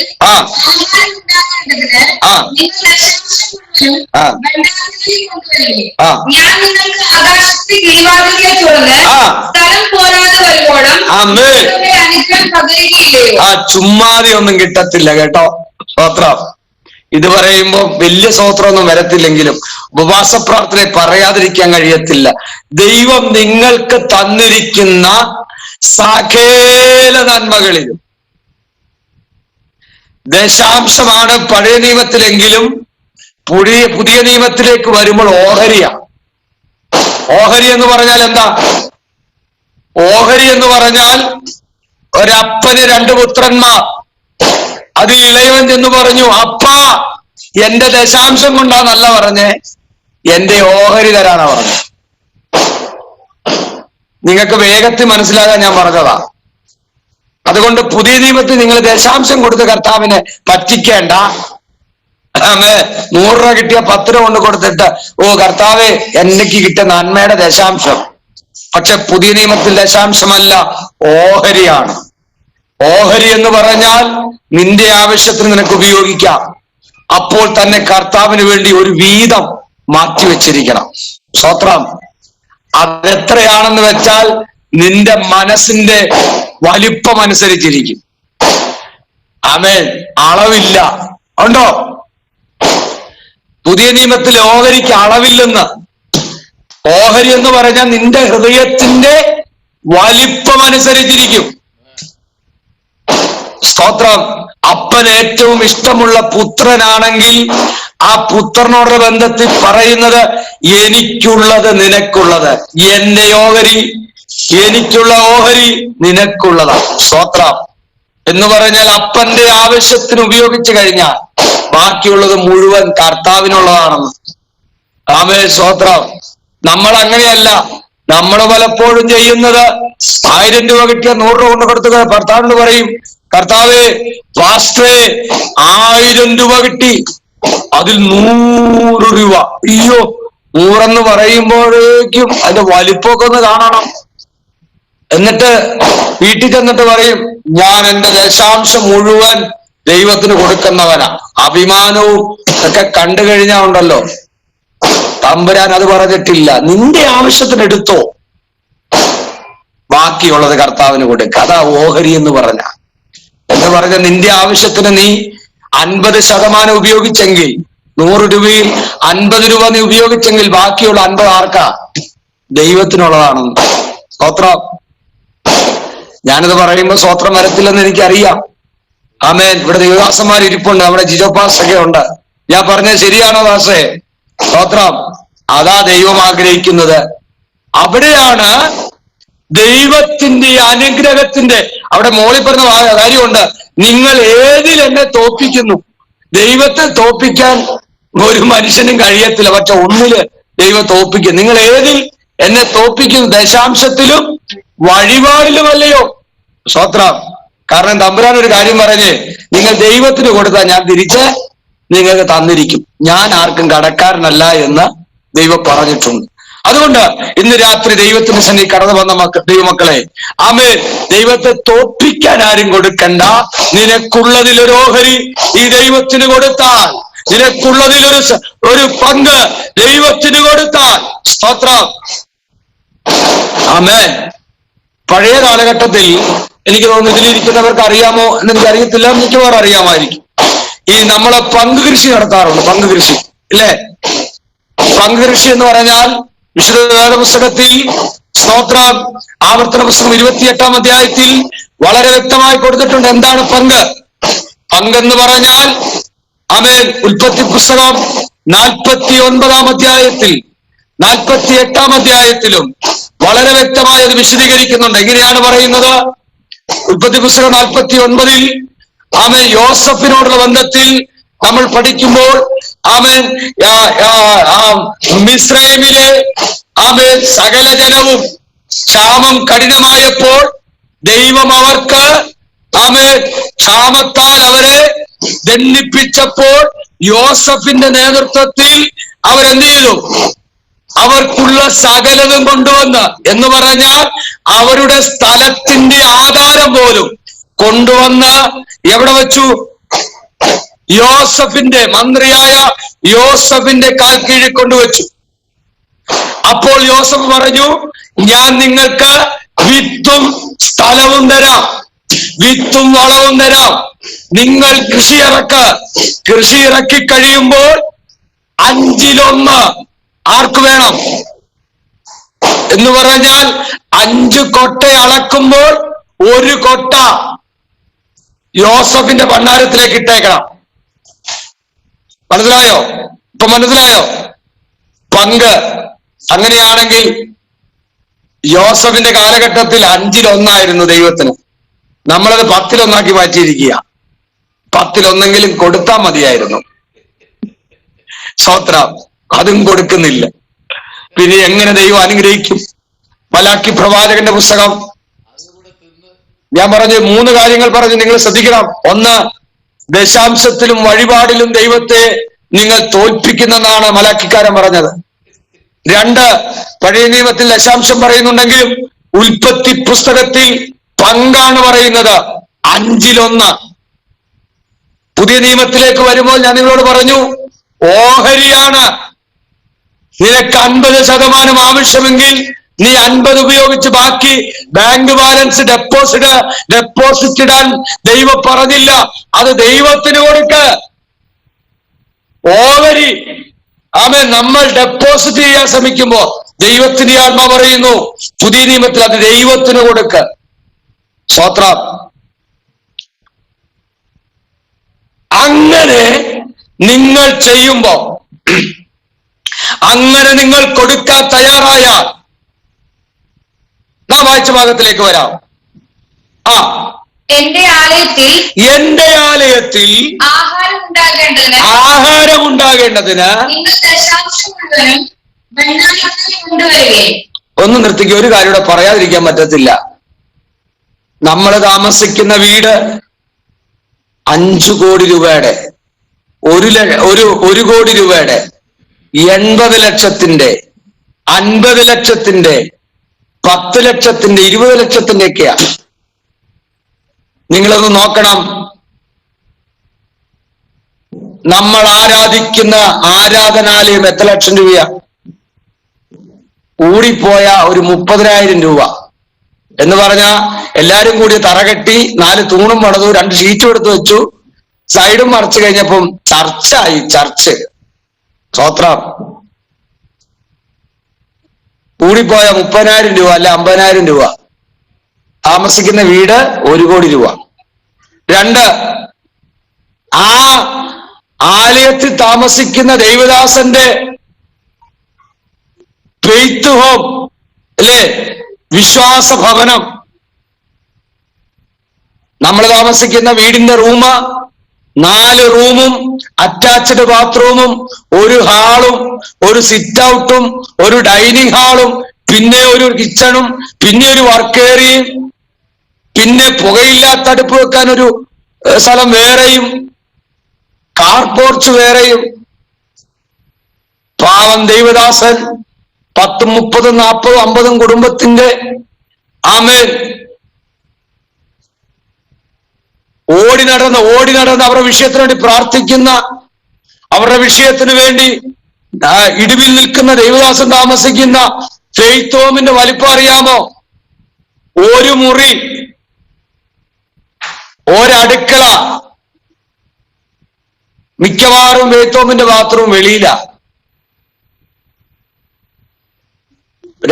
ഞാൻ നിങ്ങൾക്ക് ആകാശത്തെ കിളിവാതിലെ തുറന്ന് സ്ഥലം പോരാതെ വരുമ്പോഴും അനുഗ്രഹം പകരുകയില്ലയോ? ചുമ്മാതെ ഒന്നും കിട്ടത്തില്ല കേട്ടോ. സ്തോത്രം. ഇത് പറയുമ്പോ വലിയ സ്തോത്രമൊന്നും വരത്തില്ലെങ്കിലും ഉപവാസ പ്രാർത്ഥന പറയാതിരിക്കാൻ കഴിയത്തില്ല. ദൈവം നിങ്ങൾക്ക് തന്നിരിക്കുന്ന സകല നന്മകളിലും ദശാംശമാണ് പഴയ നിയമത്തിലെങ്കിലും പുതിയ നിയമത്തിലേക്ക് വരുമ്പോൾ ഓഹരിയ. ഓഹരി എന്ന് പറഞ്ഞാൽ എന്താ? ഓഹരി എന്ന് പറഞ്ഞാൽ ഒരപ്പന് 2 പുത്രന്മാർ, അത് ഇളയവൻ ചെന്ന് പറഞ്ഞു, അപ്പാ എന്റെ ദശാംശം കൊണ്ടാന്നല്ല പറഞ്ഞേ, എന്റെ ഓഹരി തരാനാ പറഞ്ഞത്. നിങ്ങൾക്ക് വേഗത്തിൽ മനസ്സിലാകാൻ ഞാൻ പറഞ്ഞതാ. അതുകൊണ്ട് പുതിയ നിയമത്തിൽ നിങ്ങൾ ദശാംശം കൊടുത്ത് കർത്താവിനെ പറ്റിക്കേണ്ട. 100 രൂപ കിട്ടിയ 10 രൂപ കൊണ്ട് കൊടുത്തിട്ട്, ഓ കർത്താവെ എനിക്ക് കിട്ടിയ നന്മയുടെ ദശാംശം. പക്ഷെ പുതിയ നിയമത്തിൽ ദശാംശമല്ല, ഓഹരിയാണ്. ഓഹരി എന്ന് പറഞ്ഞാൽ നിന്റെ ആവശ്യത്തിന് നിനക്ക് ഉപയോഗിക്കാം. അപ്പോൾ തന്നെ കർത്താവിന് വേണ്ടി ഒരു വീതം മാറ്റിവെച്ചിരിക്കണം. സ്തോത്രം. അതെത്രയാണെന്ന് വെച്ചാൽ നിന്റെ മനസ്സിന്റെ വലിപ്പം അനുസരിച്ചിരിക്കും. ആമേൻ. അളവില്ല. ഉണ്ടോ? പുതിയ നിയമത്തിൽ ഓഹരിക്ക് അളവില്ലെന്ന്. ഓഹരി എന്ന് പറഞ്ഞാൽ നിന്റെ ഹൃദയത്തിന്റെ വലിപ്പം അനുസരിച്ചിരിക്കും. സ്തോത്രം. അപ്പന് ഏറ്റവും ഇഷ്ടമുള്ള പുത്രനാണെങ്കിൽ ആ പുത്രനോടുള്ള ബന്ധത്തിൽ പറയുന്നത്, എനിക്കുള്ളത് നിനക്കുള്ളത്, എന്റെ ഓഹരി എനിക്കുള്ള ഓഹരി നിനക്കുള്ളതാണ്. സ്തോത്രം. എന്ന് പറഞ്ഞാൽ അപ്പന്റെ ആവശ്യത്തിന് ഉപയോഗിച്ചു കഴിഞ്ഞാൽ ബാക്കിയുള്ളത് മുഴുവൻ കർത്താവിനുള്ളതാണെന്ന്. ആമേൻ. സ്തോത്രം. നമ്മൾ അങ്ങനെയല്ല. നമ്മൾ പലപ്പോഴും ചെയ്യുന്നത് 1000 രൂപ കിട്ടിയ 100 രൂപ കൊണ്ട് കൊടുത്തുക ഭർത്താവിനോട് പറയും, കർത്താവേ പാസ്റ്ററെ 1000 രൂപ കിട്ടി, അതിൽ 100 രൂപ. അയ്യോ, 100 എന്ന് പറയുമ്പോഴേക്കും അതിന്റെ വലിപ്പമൊക്കെ ഒന്ന് കാണണം. എന്നിട്ട് വീട്ടിൽ ചെന്നിട്ട് പറയും, ഞാൻ എന്റെ ദശാംശം മുഴുവൻ ദൈവത്തിന് കൊടുക്കുന്നവനാ. അഭിമാനവും ഒക്കെ കണ്ടു കഴിഞ്ഞാ ഉണ്ടല്ലോ, തമ്പുരാൻ അത് പറഞ്ഞിട്ടില്ല. നിന്റെ ആവശ്യത്തിന് എടുത്തോ, ബാക്കിയുള്ളത് കർത്താവിന് കൊടുക്ക. അതാ ഓഹരി എന്ന് പറഞ്ഞ നിന്റെ ആവശ്യത്തിന് നീ 50% ഉപയോഗിച്ചെങ്കിൽ, 100 രൂപയിൽ 50 രൂപ നീ ഉപയോഗിച്ചെങ്കിൽ ബാക്കിയുള്ള 50 ആർക്കാ? ദൈവത്തിനുള്ളതാണെന്ന്. സ്തോത്രം. ഞാനിത് പറയുമ്പോ സ്തോത്രം വരത്തില്ലെന്ന് എനിക്കറിയാം. ആമേൻ. ഇവിടെ ദൈവദാസന്മാർ ഇരിപ്പുണ്ട്, അവിടെ ജിജോ പാസ്റ്റൊക്കെ ഉണ്ട്. ഞാൻ പറഞ്ഞത് ശരിയാണോ ദാസേ? സ്തോത്രം. അതാ ദൈവം ആഗ്രഹിക്കുന്നത്. അവിടെയാണ് ദൈവത്തിന്റെ അനുഗ്രഹത്തിന്റെ, അവിടെ മോളിൽ പറഞ്ഞ കാര്യമുണ്ട്, നിങ്ങൾ ഏതിൽ എന്നെ തോൽപ്പിക്കുന്നു. ദൈവത്തെ തോൽപ്പിക്കാൻ ഒരു മനുഷ്യനും കഴിയത്തില്ല, പക്ഷെ ഒന്നില് ദൈവം തോൽപ്പിക്കും. നിങ്ങൾ ഏതിൽ എന്നെ തോൽപ്പിക്കുന്നു? ദശാംശത്തിലും വഴിപാടിലുമല്ലയോ? സ്തോത്രം. കാരണം തമ്പുരാൻ ഒരു കാര്യം പറഞ്ഞേ, നിങ്ങൾ ദൈവത്തിന് കൊടുത്താൽ ഞാൻ തിരിച്ച് നിങ്ങൾക്ക് തന്നിരിക്കും, ഞാൻ ആർക്കും കടക്കാരനല്ല എന്ന് ദൈവം പറഞ്ഞിട്ടുണ്ട്. അതുകൊണ്ട് ഇന്ന് രാത്രി ദൈവത്തിന്റെ സന്നിധി കടന്നു വന്ന ദൈവമക്കളെ, ആമേൻ, ദൈവത്തെ തോൽപ്പിക്കാൻ ആരും കൊടുക്കണ്ട. നിനക്കുള്ളതിലൊരു ഓഹരി ഈ ദൈവത്തിന് കൊടുത്താൽ, നിനക്കുള്ളതിലൊരു പങ്ക് ദൈവത്തിന് കൊടുത്താൽ, സ്തോത്രം. ആമേൻ. പഴയ കാലഘട്ടത്തിൽ എനിക്ക് തോന്നുന്നു ഇതിലിരിക്കുന്നവർക്ക് അറിയാമോ എന്ന് എനിക്കറിയത്തില്ല, മിക്കവാറും അറിയാമായിരിക്കും. ഈ നമ്മളെ പങ്ക് കൃഷി നടത്താറുണ്ട്. പങ്ക് കൃഷി ഇല്ലേ? പങ്ക് കൃഷി എന്ന് പറഞ്ഞാൽ വിശുദ്ധ വേദപുസ്തകത്തിൽ, സ്തോത്രം, ആവർത്തന പുസ്തകം 28-ാം അധ്യായത്തിൽ വളരെ വ്യക്തമായി കൊടുത്തിട്ടുണ്ട് എന്താണ് പങ്ക്. പങ്കെന്ന് പറഞ്ഞാൽ, ആമേൻ, ഉൽപ്പത്തി പുസ്തകം 49-ാം അധ്യായത്തിൽ 48-ാം അധ്യായത്തിലും വളരെ വ്യക്തമായി അത് വിശദീകരിക്കുന്നുണ്ട്. എങ്ങനെയാണ് പറയുന്നത്? ഉൽപ്പത്തി പുസ്തകം 49-ൽ ആമേൻ, യോസഫിനോടുള്ള ബന്ധത്തിൽ നമ്മൾ പഠിക്കുമ്പോൾ, ആമേൻ, മിസ്രൈമിലെ ആമേൻ സകല ജനവും ക്ഷാമം കഠിനമായപ്പോൾ ദൈവം അവർക്ക്, ആമേൻ, ക്ഷാമത്താൽ അവരെ ദണ്ഡിപ്പിച്ചപ്പോൾ യോസഫിന്റെ നേതൃത്വത്തിൽ അവരെന്ത് ചെയ്തു? അവർക്കുള്ള സകലതും കൊണ്ടുവന്ന്, എന്ന് പറഞ്ഞാൽ അവരുടെ സ്ഥലത്തിന്റെ ആധാരം പോലും കൊണ്ടുവന്ന് എവിടെ വെച്ചു? യോസഫിന്റെ, മന്ത്രിയായ യോസഫിന്റെ കാൽ കീഴിൽ കൊണ്ടുവച്ചു. അപ്പോൾ യോസഫ് പറഞ്ഞു, ഞാൻ നിങ്ങൾക്ക് വിത്തും സ്ഥലവും തരാം, വിത്തും വളവും തരാം, നിങ്ങൾ കൃഷി ഇറക്കി കഴിയുമ്പോൾ 5-1 ആർക്ക് വേണം എന്ന് പറഞ്ഞാൽ 5 കൊട്ട അളക്കുമ്പോൾ 1 കൊട്ട യോസഫിന്റെ ഭണ്ഡാരത്തിലേക്ക് ഇട്ടേക്കണം. മനസ്സിലായോ? ഇപ്പൊ മനസ്സിലായോ? പങ്ക്. അങ്ങനെയാണെങ്കിൽ യോസഫിന്റെ കാലഘട്ടത്തിൽ 5-1 ദൈവത്തിന്. നമ്മളത് 10-1 മാറ്റിയിരിക്കുക. 10-1 കൊടുത്താൽ മതിയായിരുന്നു. സ്തോത്രം. അതും കൊടുക്കുന്നില്ല. പിന്നെ എങ്ങനെ ദൈവം അനുഗ്രഹിക്കും? മലാക്കി പ്രവാചകന്റെ പുസ്തകം ഞാൻ പറഞ്ഞു 3 കാര്യങ്ങൾ പറഞ്ഞു, നിങ്ങൾ ശ്രദ്ധിക്കണം. 1, ദശാംശത്തിലും വഴിപാടിലും ദൈവത്തെ നിങ്ങൾ തോൽപ്പിക്കുന്നെന്നാണ് മലാക്കിക്കാരൻ പറഞ്ഞത്. 2, പഴയ നിയമത്തിൽ ദശാംശം പറയുന്നുണ്ടെങ്കിലും ഉൽപ്പത്തി പുസ്തകത്തിൽ പങ്കാണ് പറയുന്നത്, 5-1. പുതിയ നിയമത്തിലേക്ക് വരുമ്പോൾ ഞാൻ നിങ്ങളോട് പറഞ്ഞു, ഓഹരിയാണ്. നിനക്ക് 50% ആവശ്യമെങ്കിൽ നീ 50 ഉപയോഗിച്ച് ബാക്കി ബാങ്ക് ബാലൻസ് ഡെപ്പോസിറ്റ് ഇടാൻ ദൈവം പറഞ്ഞില്ല. അത് ദൈവത്തിന് കൊടുക്ക. ഓഹരി നമ്മൾ ഡെപ്പോസിറ്റ് ചെയ്യാൻ ശ്രമിക്കുമ്പോ ദൈവത്തിന്റെ ആത്മാ പറയുന്നു പുതിയ നിയമത്തിൽ അത് ദൈവത്തിന് കൊടുക്ക. സ്തോത്രം. അങ്ങനെ നിങ്ങൾ ചെയ്യുമ്പോ, അങ്ങനെ നിങ്ങൾ കൊടുക്കാൻ തയ്യാറായാൽ, നാം വായിച്ച ഭാഗത്തിലേക്ക് വരാം. എന്റെ ആലയത്തിൽ ആഹാരം ഉണ്ടാകേണ്ടതിന് ഒന്ന് നിർത്തിക്കുക. ഒരു കാര്യം ഇവിടെ പറയാതിരിക്കാൻ പറ്റത്തില്ല. നമ്മൾ താമസിക്കുന്ന വീട് 5 കോടി രൂപയുടെ, 1 കോടി രൂപയുടെ, 80 ലക്ഷത്തിന്റെ, 50 ലക്ഷത്തിന്റെ, 10 ലക്ഷത്തിന്റെ, 20 ലക്ഷത്തിന്റെ ഒക്കെയാ. നിങ്ങളൊന്ന് നോക്കണം. നമ്മൾ ആരാധിക്കുന്ന ആരാധനാലയം എത്ര ലക്ഷം രൂപയാ? കൂടിപ്പോയ ഒരു 30,000 രൂപ എന്ന് പറഞ്ഞാ എല്ലാരും കൂടി തറകെട്ടി 4 തൂണും പണിതു, 2 ഷീറ്റും എടുത്തു വെച്ചു, സൈഡും മറച്ചു കഴിഞ്ഞപ്പം ചർച്ചായി. ചർച്ച്. സ്തോത്രം. കൂടിപ്പോയ 30,000 രൂപ അല്ല 50,000 രൂപ. താമസിക്കുന്ന വീട് 1 കോടി രൂപ. 2, ആ ആലയത്തിൽ താമസിക്കുന്ന ദൈവദാസന്റെ ഫെയ്ത്ത് ഹോം അല്ലേ, വിശ്വാസ ഭവനം. നമ്മൾ താമസിക്കുന്ന വീടിന്റെ റൂം 4 റൂമും അറ്റാച്ച്ഡ് ബാത്റൂമും 1 ഹാളും 1 സിറ്റ് ഔട്ടും 1 ഡൈനിങ് ഹാളും പിന്നെ 1 കിച്ചണും പിന്നെ 1 വർക്ക് ഏരിയയും പിന്നെ പുകയില്ലാത്ത അടുപ്പ് വെക്കാൻ 1 സ്ഥലം വേറെയും കാർ പോർച്ച് വേറെയും. പാവം ദൈവദാസൻ 10, 30, 40, 50 കുടുംബത്തിന്റെ ആമേൻ ഓടി നടന്ന് അവരുടെ വിഷയത്തിന് വേണ്ടി പ്രാർത്ഥിക്കുന്ന, അവരുടെ വിഷയത്തിന് വേണ്ടി ഇടിവിൽ നിൽക്കുന്ന ദൈവദാസൻ താമസിക്കുന്ന ഫെയ്ത്ത് ഹോമിന്റെ വലിപ്പം അറിയാമോ? 1 മുറി, 1 അടുക്കള. മിക്കവാറും ഫെയ്ത്ത് ഹോമിന്റെ ബാത്റൂം വെളിയില.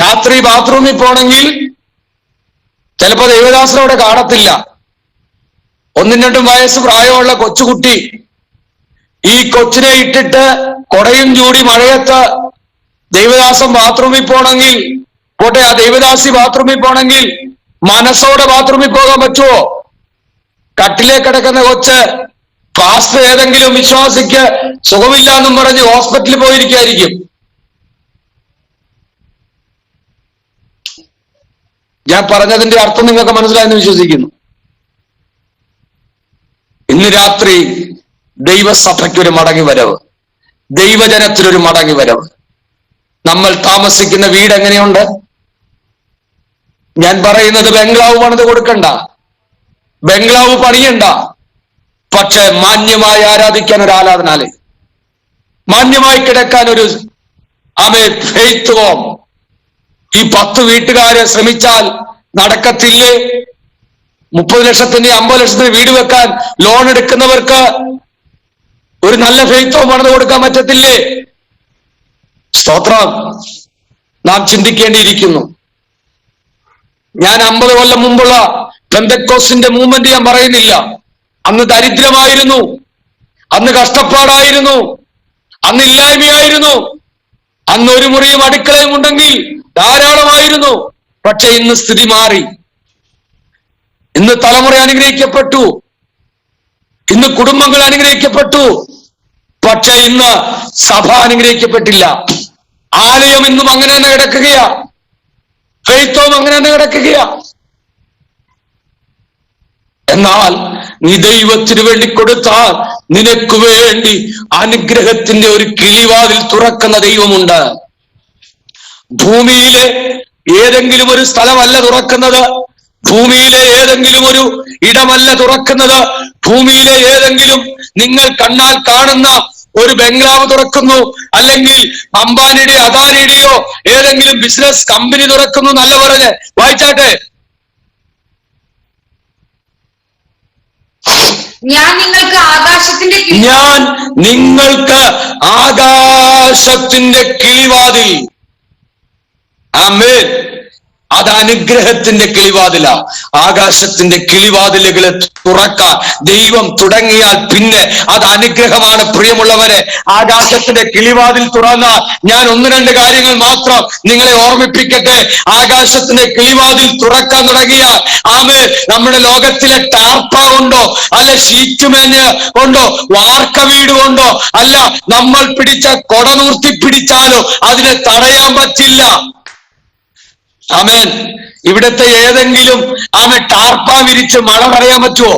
രാത്രി ബാത്റൂമിൽ പോണെങ്കിൽ ചിലപ്പോ ദൈവദാസൻ അവിടെ കാണത്തില്ല. 1-2 വയസ്സ് പ്രായമുള്ള കൊച്ചുകുട്ടി. ഈ കൊച്ചിനെ ഇട്ടിട്ട് കൊടയും ചൂടി മഴയത്ത് ദൈവദാസൻ ബാത്റൂമിൽ പോണെങ്കിൽ പോട്ടെ, ആ ദൈവദാസി ബാത്റൂമിൽ പോണെങ്കിൽ മനസ്സോടെ ബാത്റൂമിൽ പോകാൻ പറ്റുമോ? കട്ടിലേ കിടക്കുന്ന കൊച്ച് പാസ്റ്റർ ഏതെങ്കിലും വിശ്വാസിക്ക് സുഖമില്ല എന്നും പറഞ്ഞ് ഹോസ്പിറ്റലിൽ പോയിരിക്കായിരിക്കും. ഞാൻ പറഞ്ഞതിന്റെ അർത്ഥം നിങ്ങൾക്ക് മനസ്സിലായെന്ന് വിശ്വസിക്കുന്നു. ഇന്ന് രാത്രി ദൈവസഭയ്ക്കൊരു മടങ്ങി വരവ്, ദൈവജനത്തിനൊരു മടങ്ങി വരവ്. നമ്മൾ താമസിക്കുന്ന വീട് എങ്ങനെയുണ്ട്? ഞാൻ പറയുന്നത് ബംഗ്ലാവ് പണിത് കൊടുക്കണ്ട, ബംഗ്ലാവ് പണിയണ്ട. പക്ഷെ മാന്യമായി ആരാധിക്കാൻ 1 ആരാധനാലയം, മാന്യമായി കിടക്കാൻ 1 ഫെയ്ത്ത് ഹോം. ഈ 10 വീട്ടുകാരെ ശ്രമിച്ചാൽ നടക്കത്തില്ലേ? 30 ലക്ഷത്തിന്റെ 50 ലക്ഷത്തിന് വീട് വെക്കാൻ ലോൺ എടുക്കുന്നവർക്ക് 1 നല്ല ഫെയ്ത്ത് ഹോം പണിത് കൊടുക്കാൻ പറ്റത്തില്ലേ? സ്തോത്രം. നാം ചിന്തിക്കേണ്ടിയിരിക്കുന്നു. ഞാൻ 50 കൊല്ലം മുമ്പുള്ള പെന്തക്കോസ്റ്റിന്റെ മൂവ്മെന്റ് ഞാൻ പറയുന്നില്ല. അന്ന് ദരിദ്രമായിരുന്നു, അന്ന് കഷ്ടപ്പാടായിരുന്നു, അന്ന് ഇല്ലായ്മയായിരുന്നു, അന്ന് 1 മുറിയും അടുക്കളയും ഉണ്ടെങ്കിൽ ധാരാളമായിരുന്നു. പക്ഷെ ഇന്ന് സ്ഥിതി മാറി. ഇന്ന് തലമുറ അനുഗ്രഹിക്കപ്പെട്ടു. ഇന്ന് കുടുംബങ്ങൾ അനുഗ്രഹിക്കപ്പെട്ടു, പക്ഷെ ഇന്ന് സഭ അനുഗ്രഹിക്കപ്പെട്ടില്ല. ആലയം ഇന്നും അങ്ങനെ തന്നെ കിടക്കുകയാ, ഫെയ്ത്തും അങ്ങനെ തന്നെ കിടക്കുകയാ. എന്നാൽ നീ ദൈവത്തിന് വേണ്ടി കൊടുത്താൽ നിനക്ക് വേണ്ടി അനുഗ്രഹത്തിന്റെ ഒരു കിളിവാതിൽ തുറക്കുന്ന ദൈവമുണ്ട്. ഭൂമിയിലെ ഏതെങ്കിലും ഒരു സ്ഥലമല്ല തുറക്കുന്നത്, ഭൂമിയിലെ ഏതെങ്കിലും ഒരു ഇടമല്ല തുറക്കുന്നത്, ഭൂമിയിലെ ഏതെങ്കിലും നിങ്ങൾ കണ്ണാൽ കാണുന്ന ഒരു ബംഗ്ലാവ് തുറക്കുന്നു, അല്ലെങ്കിൽ അംബാനിയുടെ അദാനിയുടെയോ ഏതെങ്കിലും ബിസിനസ് കമ്പനി തുറക്കുന്നു എന്നല്ല പറഞ്ഞ്. വായിച്ചാട്ടെ. ഞാൻ നിങ്ങൾക്ക് ആകാശത്തിന്റെ കിളിവാതിൽ. ആമേൻ. അത് അനുഗ്രഹത്തിന്റെ കിളിവാതിലാ. ആകാശത്തിന്റെ കിളിവാതിലുകളെ തുറക്കാൻ ദൈവം തുടങ്ങിയാൽ പിന്നെ അത് അനുഗ്രഹമാണ്. പ്രിയമുള്ളവരെ, ആകാശത്തിന്റെ കിളിവാതിൽ തുറന്നാൽ ഞാൻ 1-2 കാര്യങ്ങൾ മാത്രം നിങ്ങളെ ഓർമ്മിപ്പിക്കട്ടെ. ആകാശത്തിന്റെ കിളിവാതിൽ തുറക്കാൻ തുടങ്ങിയാൽ ആമേൻ, നമ്മുടെ ലോകത്തിലെ ടാർപ്പ കൊണ്ടോ അല്ല ഷീറ്റുമേഞ്ഞ് കൊണ്ടോ വാർക്ക വീട് കൊണ്ടോ അല്ല നമ്മൾ പിടിച്ച കൊടനൂർത്തി പിടിച്ചാലോ അതിനെ തടയാൻ പറ്റില്ല. ആമേൻ. ഇവിടത്തെ ഏതെങ്കിലും ടാർപ്പ വിരിച്ച് മഴ പറയാൻ പറ്റുമോ?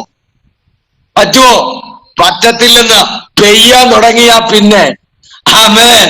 പറ്റത്തില്ലെന്ന്. പെയ്യാൻ തുടങ്ങിയാ പിന്നെ ആമേൻ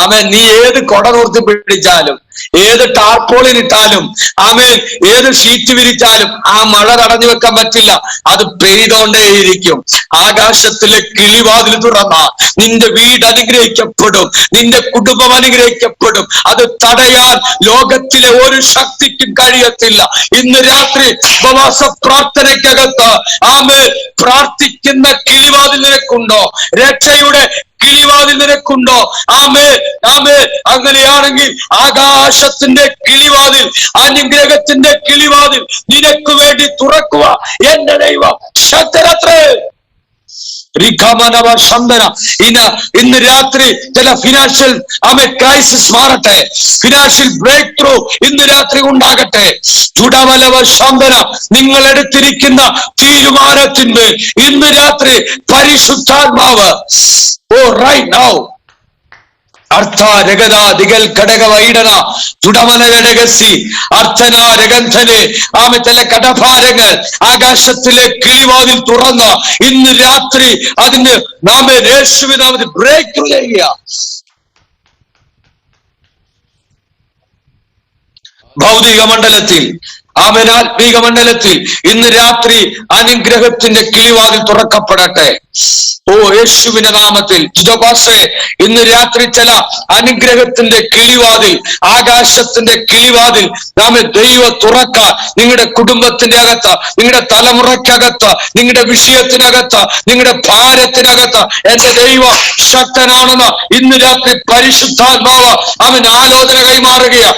ആമേൻ നീ ഏത് കൊട നൂർത്തി പിടിച്ചാലും, ഏത് ടാർപോളിനിട്ടാലും, ആമേൻ ഏത് ഷീറ്റ് വിരിച്ചാലും ആ മഴ തടഞ്ഞു വെക്കാൻ പറ്റില്ല. അത് പെയ്തോണ്ടേയിരിക്കും. ആകാശത്തിലെ കിളിവാതിൽ തുറന്നാൽ നിന്റെ വീട് അനുഗ്രഹിക്കപ്പെടും, നിന്റെ കുടുംബം അനുഗ്രഹിക്കപ്പെടും. അത് തടയാൻ ലോകത്തിലെ ഒരു ശക്തിക്കും കഴിയത്തില്ല. ഇന്ന് രാത്രി ഉപവാസ പ്രാർത്ഥനയ്ക്കകത്ത് ആമേൻ പ്രാർത്ഥിക്കുന്ന കിളിവാതിൽ നിനക്കുണ്ടോ? രക്ഷയുടെ കിളിവാതിൽ നിനക്കുണ്ടോ? ആമേൻ ആമേൻ. അങ്ങനെയാണെങ്കിൽ ആകാശത്തിന്റെ കിളിവാതിൽ, അനുഗ്രഹത്തിന്റെ കിളിവാതിൽ നിനക്ക് വേണ്ടി തുറക്കുക എന്റെ ദൈവം ശക്തരത്രേ. ഇന്ന് രാത്രി ചില ഫിനാൻഷ്യൽ ക്രൈസിസ് മാറട്ടെ, ഫിനാൻഷ്യൽ ബ്രേക്ക് ത്രൂ ഇന്ന് രാത്രി ഉണ്ടാകട്ടെ. ചുടവലവ ശാന്തന നിങ്ങൾ എടുത്തിരിക്കുന്ന തീരുമാനത്തിന് ഇന്ന് രാത്രി പരിശുദ്ധാത്മാവ് right now അർത്ഥ രഗത ദിഗൽ ഘടക വൈഡന ചുടമനകസി അർത്ഥന രഗന്ധനെ ചില കടഭാരങ്ങൾ ആകാശത്തിലെ കിളിവാതിൽ തുറന്ന് ഇന്ന് രാത്രി അതിന് നാം യേശുവിനാമത്തിൽ ബ്രേക്ക് ത്രൂ ചെയ്യുക. ഭൗതിക മണ്ഡലത്തിൽ ആത്മീക മണ്ഡലത്തിൽ ഇന്ന് രാത്രി അനുഗ്രഹത്തിന്റെ കിളിവാതിൽ തുറക്കപ്പെടട്ടെ. യേശുവിന്റെ നാമത്തിൽ. ഇന്ന് രാത്രി ചില അനുഗ്രഹത്തിന്റെ കിളിവാതിൽ, ആകാശത്തിന്റെ കിളിവാതിൽ നാം ദൈവ തുറക്കാൻ നിങ്ങളുടെ കുടുംബത്തിന്റെ അകത്ത്, നിങ്ങളുടെ തലമുറയ്ക്കകത്ത്, നിങ്ങളുടെ വിഷയത്തിനകത്ത്, നിങ്ങളുടെ ഭാരത്തിനകത്ത് എന്റെ ദൈവം ശക്തനാണെന്ന് ഇന്ന് രാത്രി പരിശുദ്ധാത്മാവ് ആലോചന കൈമാറുകയാ.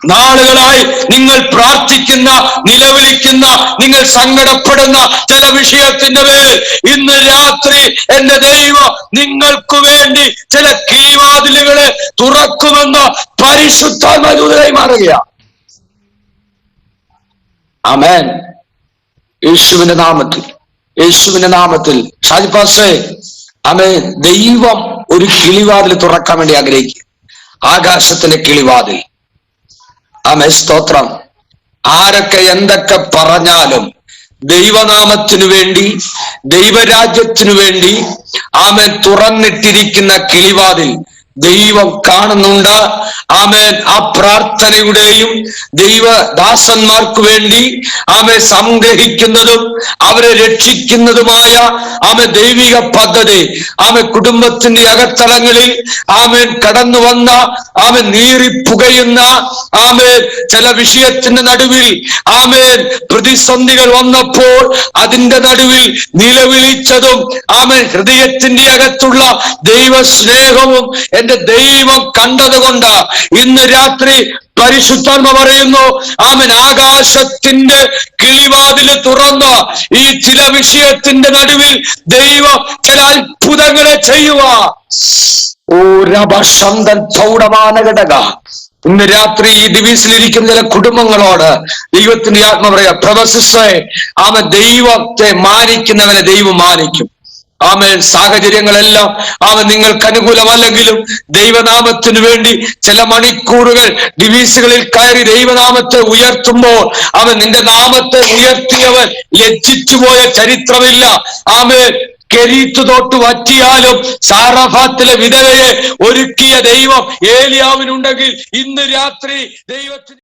നാളുകളായി നിങ്ങൾ പ്രാർത്ഥിക്കുന്ന, നിലവിളിക്കുന്ന, നിങ്ങൾ സങ്കടപ്പെടുന്ന ചില വിഷയത്തിന്റെ പേരിൽ ഇന്ന് രാത്രി എന്റെ ദൈവം നിങ്ങൾക്ക് വേണ്ടി ചില കിളിവാതിലുകളെ തുറക്കുമെന്ന് പരിശുദ്ധാത്മാവ് മാറുകയാണ്. ആമേൻ. യേശുവിന്റെ നാമത്തിൽ, യേശുവിന്റെ നാമത്തിൽ. ഷാജിപ്പാസേ, ആമേൻ. ദൈവം ഒരു കിളിവാതിൽ തുറക്കാൻ വേണ്ടി ആഗ്രഹിക്കുക. ആകാശത്തിലെ കിളിവാതിൽ. ആമേൻ. സ്തോത്രം. ആരൊക്കെ എന്തൊക്കെ പറഞ്ഞാലും ദൈവനാമത്തിനു വേണ്ടി, ദൈവരാജ്യത്തിനു വേണ്ടി ആമേൻ തുറന്നിട്ടിരിക്കുന്ന കിളിവാതിൽ ദൈവം കാണുന്നുണ്ട്. ആമേൻ. ആ പ്രാർത്ഥനയുടെയും ദൈവദാസന്മാർക്ക് വേണ്ടി ആമേൻ സംഗ്രഹിക്കുന്നതും അവരെ രക്ഷിക്കുന്നതുമായ ആമേൻ ദൈവിക പദ്ധതി ആമേൻ കുടുംബത്തിന്റെ അകത്തളങ്ങളിൽ ആമേൻ കടന്നു വന്ന ആമേൻ നീറിപ്പുകയുന്ന ആമേൻ ചില വിഷയത്തിന്റെ നടുവിൽ ആമേൻ പ്രതിസന്ധികൾ വന്നപ്പോൾ അതിന്റെ നടുവിൽ നിലവിളിച്ചതും ആമേൻ ഹൃദയത്തിന്റെ അകത്തുള്ള ദൈവ സ്നേഹവും എന്റെ ദൈവം കണ്ടതുകൊണ്ട് ഇന്ന് രാത്രി പരിശുദ്ധാത്മ പറയുന്നു ആമേൻ ആകാശത്തിന്റെ കിളിവാതില് തുറന്ന് ഈ ചില വിഷയത്തിന്റെ നടുവിൽ ദൈവം ചില അത്ഭുതങ്ങളെ ചെയ്യുക. ഇന്ന് രാത്രി ഈ ഡിവീസിലിരിക്കുന്ന ചില കുടുംബങ്ങളോട് ദൈവത്തിന്റെ ആത്മ പറയാ, പ്രവസിസേ, അവൻ ദൈവത്തെ മാനിക്കുന്നവനെ ദൈവം മാനിക്കും. ആമേൻ. സാഹചര്യങ്ങളെല്ലാം അവൻ നിങ്ങൾക്ക് അനുകൂലമല്ലെങ്കിലും ദൈവനാമത്തിനു വേണ്ടി ചില മണിക്കൂറുകൾ ഡിവീസുകളിൽ കയറി ദൈവനാമത്തെ ഉയർത്തുമ്പോൾ അവൻ നിന്റെ നാമത്തെ ഉയർത്തിയവൻ ലജ്ജിച്ചുപോയ ചരിത്രമില്ല. ആമേൻ. കെരീത്ത് തൊട്ട് വറ്റിയാലും സാറഫാത്തിലെ വിധവയെ ഒരുക്കിയ ദൈവം ഏലിയാവിനുണ്ടെങ്കിൽ ഇന്ന് രാത്രി ദൈവത്തിന്